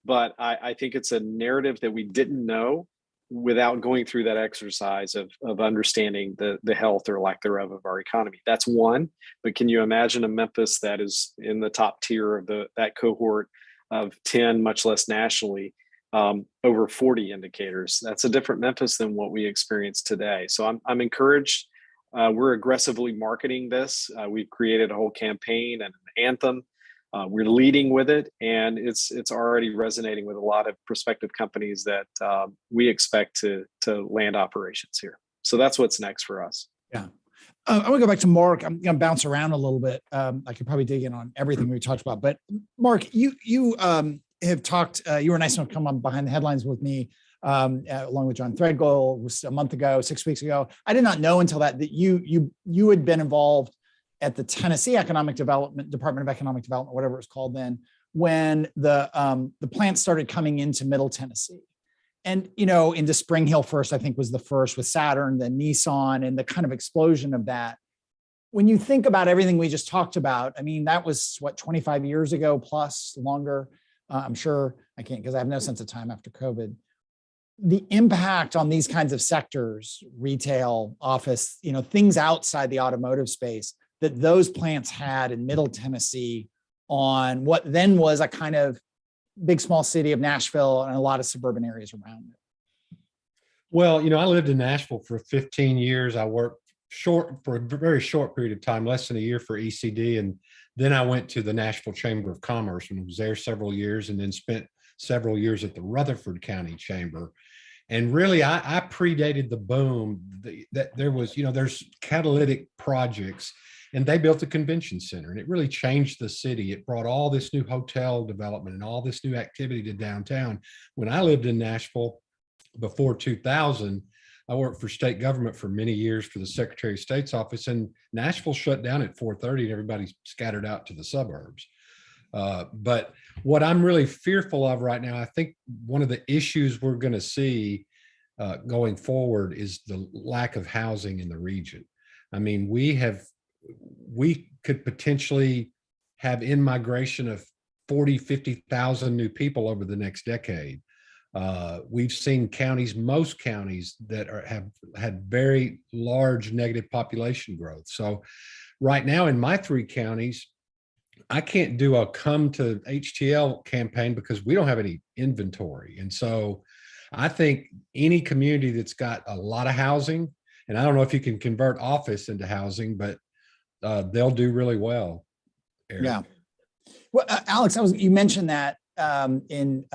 but I think it's a narrative that we didn't know without going through that exercise of understanding the health or lack thereof of our economy. That's one, but can you imagine a Memphis that is in the top tier of that cohort of 10, much less nationally, over 40 indicators? That's a different Memphis than what we experience today. So I'm encouraged. We're aggressively marketing this. We've created a whole campaign and an anthem. We're leading with it, and it's already resonating with a lot of prospective companies that we expect to land operations here. So that's what's next for us. Yeah. I want to go back to Mark. I'm going to bounce around a little bit. I could probably dig in on everything we talked about, but Mark, you have talked. You were nice enough to come on Behind the Headlines with me, along with John Threadgold. It was a month ago, 6 weeks ago. I did not know until that you had been involved at the Tennessee Department of Economic Development, whatever it was called then, when the plant started coming into Middle Tennessee. And, you know, into Spring Hill first, I think was the first with Saturn, then Nissan, and the kind of explosion of that. When you think about everything we just talked about, I mean, that was what, 25 years ago plus longer. I'm sure I can't, because I have no sense of time after COVID. The impact on these kinds of sectors, retail, office, you know, things outside the automotive space that those plants had in Middle Tennessee on what then was a kind of big, small city of Nashville and a lot of suburban areas around it. Well, you know, I lived in Nashville for 15 years. I worked for a very short period of time, less than a year for ECD. And then I went to the Nashville Chamber of Commerce and was there several years, and then spent several years at the Rutherford County Chamber. And really, I predated the boom that there was, you know, there's catalytic projects, and they built a convention center, and it really changed the city. It brought all this new hotel development and all this new activity to downtown. When I lived in Nashville before 2000, I worked for state government for many years for the Secretary of State's office, and Nashville shut down at 4:30 and everybody scattered out to the suburbs. But what I'm really fearful of right now, I think one of the issues we're going to see going forward is the lack of housing in the region. I mean, we could potentially have in-migration of 40, 50,000 new people over the next decade. We've seen counties, most counties that have had very large negative population growth. So right now in my 3 counties, I can't do a come to HTL campaign because we don't have any inventory. And so I think any community that's got a lot of housing, and I don't know if you can convert office into housing, but they'll do really well. Eric. Yeah. Well, Alex, you mentioned that in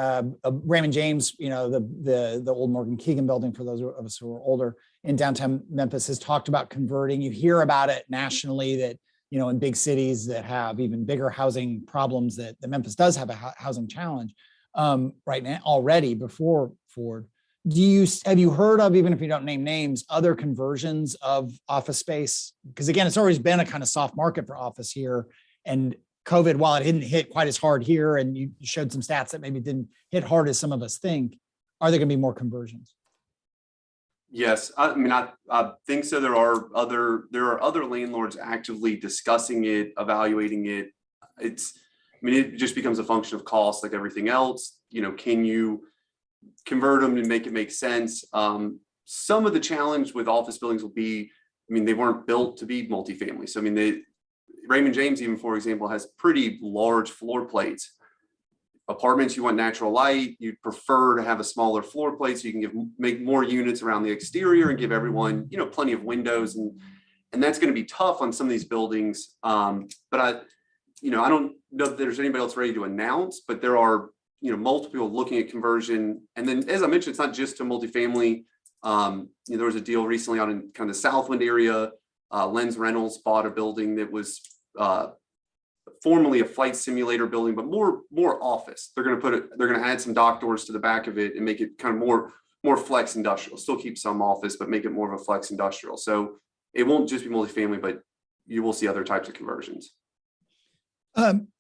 Raymond James, you know, the old Morgan Keegan building, for those of us who are older, in downtown Memphis, has talked about converting. You hear about it nationally that, you know, in big cities that have even bigger housing problems, that Memphis does have a housing challenge right now already before Ford. Have you heard of, even if you don't name names, other conversions of office space? Because again, it's always been a kind of soft market for office here, and COVID, while it didn't hit quite as hard here, and you showed some stats that maybe didn't hit hard as some of us think, are there going to be more conversions? Yes, I mean, I think so. There are other landlords actively discussing it, evaluating it. It just becomes a function of cost, like everything else. You know, can you convert them and make it make sense? Some of the challenge with office buildings will be, I mean, they weren't built to be multifamily. So I mean, Raymond James, even for example, has pretty large floor plates. Apartments, you want natural light. You'd prefer to have a smaller floor plate so you can make more units around the exterior and give everyone, you know, plenty of windows, and that's going to be tough on some of these buildings. But I don't know that there's anybody else ready to announce, but there are, you know, multiple people looking at conversion. And then, as I mentioned, it's not just to multifamily. There was a deal recently out in kind of the Southwind area. Lens Reynolds bought a building that was formerly a flight simulator building, but more office. They're going to add some dock doors to the back of it and make it kind of more flex industrial. Still keep some office, but make it more of a flex industrial. So it won't just be multifamily, but you will see other types of conversions.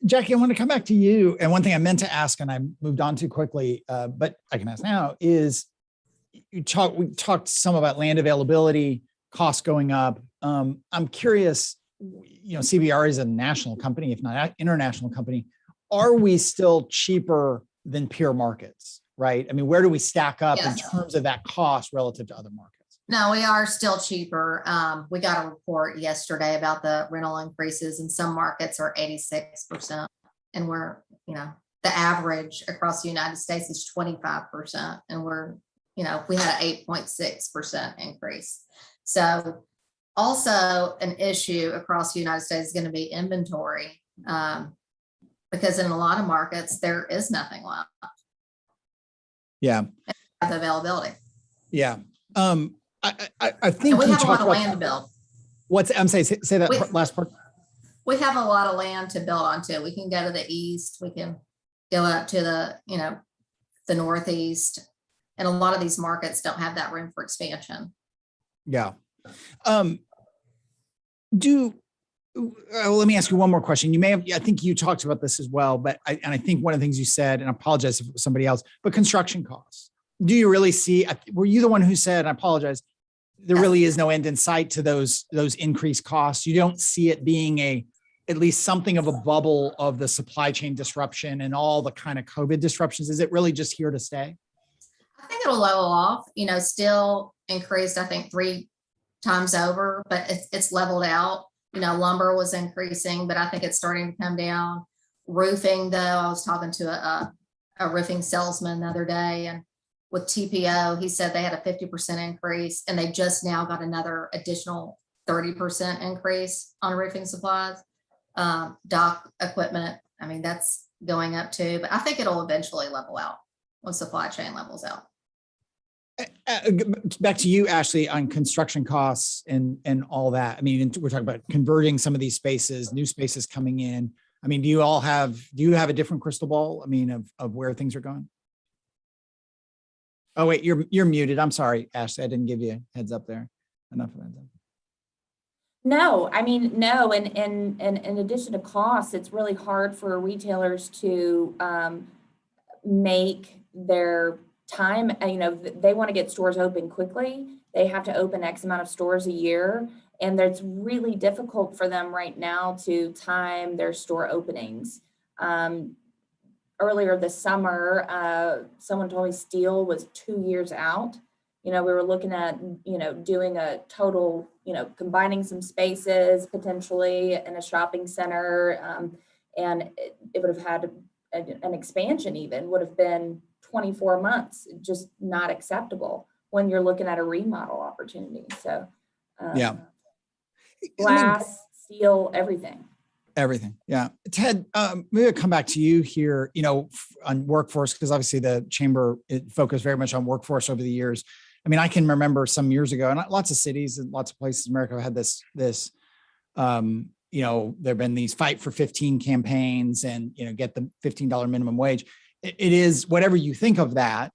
Jackie, I want to come back to you. And one thing I meant to ask, and I moved on too quickly, but I can ask now, is we talked some about land availability, costs going up. I'm curious, you know, CBR is a national company, if not international company. Are we still cheaper than peer markets, right? I mean, where do we stack up in terms of that cost relative to other markets? No, we are still cheaper. We got a report yesterday about the rental increases, and some markets are 86%. And we're, you know, the average across the United States is 25%. And we're, you know, we had an 8.6% increase. So also an issue across the United States is going to be inventory, because in a lot of markets, there is nothing left. Yeah. The availability. Yeah. I think and we have a lot of land to build. I'm saying, say that last part. We have a lot of land to build onto. We can go to the east. We can go up to the northeast. And a lot of these markets don't have that room for expansion. Yeah. Let me ask you one more question. You may have, I think you talked about this as well, but I think one of the things you said, and I apologize if it was somebody else, but construction costs. do you really see, were you the one who said, I apologize, there Yes. really is no end in sight to those increased costs? You don't see it being at least something of a bubble of the supply chain disruption and all the kind of COVID disruptions? Is it really just here to stay? I think it'll level off, still increased, I think 3 times over, but it's leveled out. Lumber was increasing, but I think it's starting to come down. Roofing, though, I was talking to a roofing salesman the other day, and with TPO, he said they had a 50% increase, and they just now got another additional 30% increase on roofing supplies. Dock equipment, I mean, that's going up too, but I think it'll eventually level out when supply chain levels out. Back to you, Ashley, on construction costs and all that. I mean, we're talking about converting some of these spaces, new spaces coming in. I mean, do you have a different crystal ball? I mean, of where things are going? Oh, wait, you're muted. I'm sorry, Ashley. I didn't give you a heads up there. Enough of that. No, I mean, no. And in addition to costs, it's really hard for retailers to make their time. They want to get stores open quickly. They have to open X amount of stores a year. And it's really difficult for them right now to time their store openings. Earlier this summer, someone told me steel was 2 years out. We were looking at, doing a total, combining some spaces potentially in a shopping center. And it would have had an expansion even would have been 24 months, just not acceptable when you're looking at a remodel opportunity. So yeah. Glass, steel, everything. Everything. Yeah. Ted, maybe I'll come back to you here, on workforce, because obviously the chamber focused very much on workforce over the years. I mean, I can remember some years ago, and lots of cities and lots of places in America had this, there've been these fight for 15 campaigns and, get the $15 minimum wage. It is, whatever you think of that,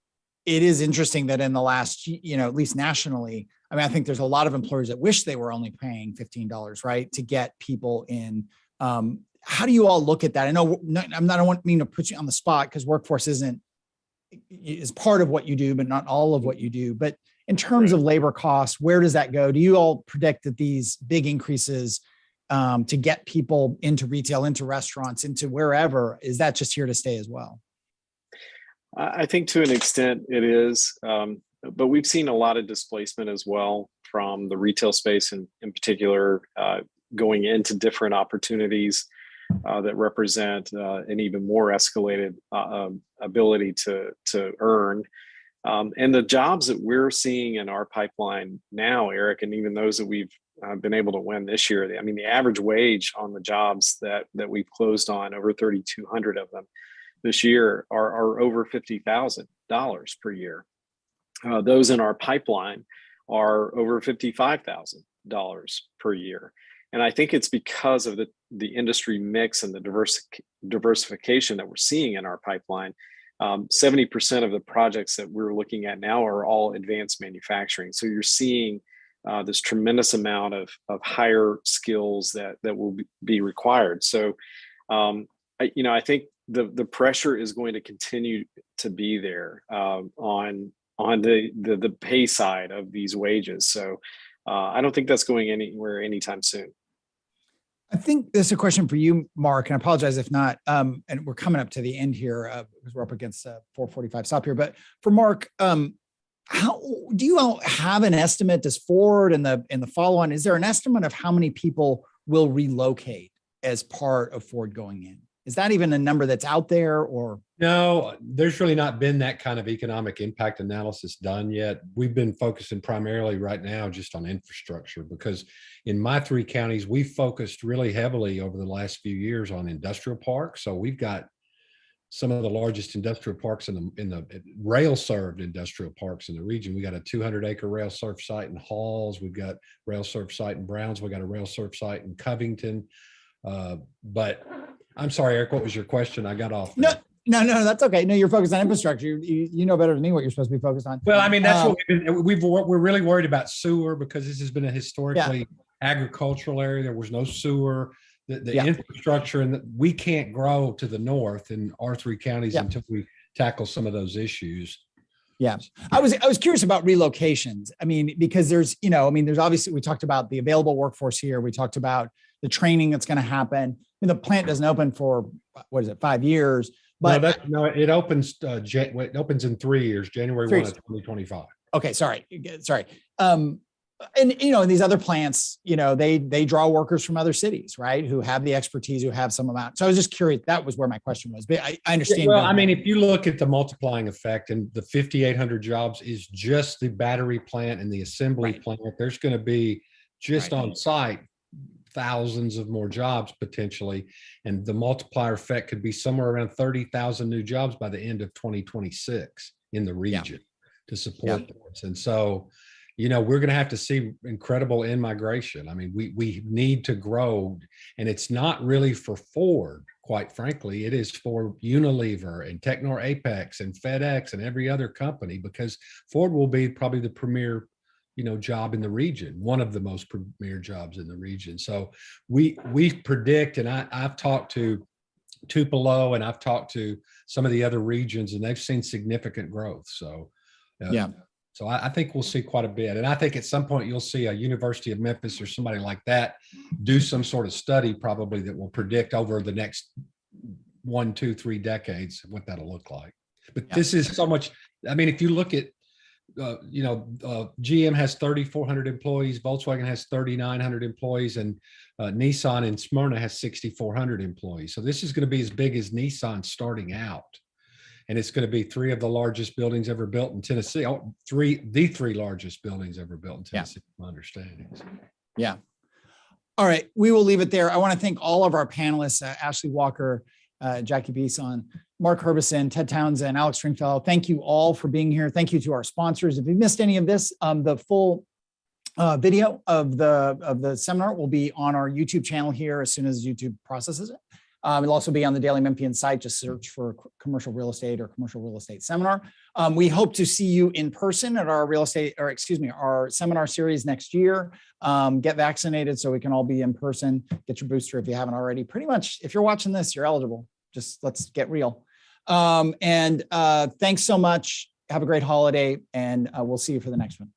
it is interesting that in the last, at least nationally, I mean, I think there's a lot of employers that wish they were only paying $15, right, to get people in. How do you all look at that? I know I don't mean to put you on the spot, because workforce is part of what you do, but not all of what you do. But in terms of labor costs, where does that go? Do you all predict that these big increases to get people into retail, into restaurants, into wherever, is that just here to stay as well? I think to an extent it is, but we've seen a lot of displacement as well from the retail space, in particular, going into different opportunities that represent an even more escalated ability to earn. And the jobs that we're seeing in our pipeline now, Eric, and even those that we've been able to win this year, I mean, the average wage on the jobs that we've closed on, over 3,200 of them this year, are over $50,000 per year. Those in our pipeline are over $55,000 per year. And I think it's because of the industry mix and the diversification that we're seeing in our pipeline. 70% of the projects that we're looking at now are all advanced manufacturing. So you're seeing this tremendous amount of higher skills that will be required. So, I think the pressure is going to continue to be there on the pay side of these wages. So I don't think that's going anywhere anytime soon. I think this is a question for you, Mark, and I apologize if not. And we're coming up to the end here because we're up against 4:45 stop here. But for Mark, how do you all have an estimate? Does Ford and the follow-on, is there an estimate of how many people will relocate as part of Ford going in? Is that even a number that's out there, or? No, there's really not been that kind of economic impact analysis done yet. We've been focusing primarily right now just on infrastructure, because in my 3 counties, we've focused really heavily over the last few years on industrial parks. So we've got some of the largest industrial parks in the rail served industrial parks in the region. We got a 200-acre rail served site in Halls. We've got rail served site in Browns. We got a rail served site in Covington. But I'm sorry, Eric, what was your question? I got off there. No, that's okay. No, you're focused on infrastructure. You know better than me what you're supposed to be focused on. Well, I mean, that's what we're really worried about sewer, because this has been a historically agricultural area. There was no sewer. The infrastructure, and we can't grow to the north in our 3 counties until we tackle some of those issues. Yeah. I was curious about relocations. I mean, because there's obviously, we talked about the available workforce here. We talked about the training that's going to happen. I mean, the plant doesn't open for, 5 years, but it opens, it opens in 3 years, January 1 of 2025. Okay. Sorry. And these other plants, they draw workers from other cities, right? Who have the expertise, who have some amount. So I was just curious. That was where my question was. But I understand. Well, I mean, if you look at the multiplying effect, and the 5,800 jobs is just the battery plant and the assembly plant, there's going to be just on site thousands of more jobs potentially, and the multiplier effect could be somewhere around 30,000 new jobs by the end of 2026 in the region to support this. And so, we're going to have to see incredible in-migration. I mean, we need to grow, and it's not really for Ford, quite frankly. It is for Unilever and Technor Apex and FedEx and every other company, because Ford will be probably the premier, job in the region, one of the most premier jobs in the region. So we predict, and I've talked to Tupelo and I've talked to some of the other regions, and they've seen significant growth. So So I think we'll see quite a bit. And I think at some point you'll see a University of Memphis or somebody like that do some sort of study probably that will predict over the next 1, 2, 3 decades what that'll look like. But this is so much. I mean, if you look at, GM has 3,400 employees, Volkswagen has 3,900 employees, and Nissan in Smyrna has 6,400 employees. So this is going to be as big as Nissan starting out. And it's going to be 3 of the largest buildings ever built in Tennessee. The 3 largest buildings ever built in Tennessee, my understanding. Yeah. All right. We will leave it there. I want to thank all of our panelists, Ashley Walker, Jackie Beeson, Mark Herbison, Ted Townsend, Alex Stringfellow. Thank you all for being here. Thank you to our sponsors. If you missed any of this, the full video of the seminar will be on our YouTube channel here as soon as YouTube processes it. It'll also be on the Daily Memphian site. Just search for commercial real estate or commercial real estate seminar. We hope to see you in person at our our seminar series next year. Get vaccinated so we can all be in person. Get your booster if you haven't already. Pretty much, if you're watching this, you're eligible. Just let's get real. Thanks so much. Have a great holiday, and we'll see you for the next one.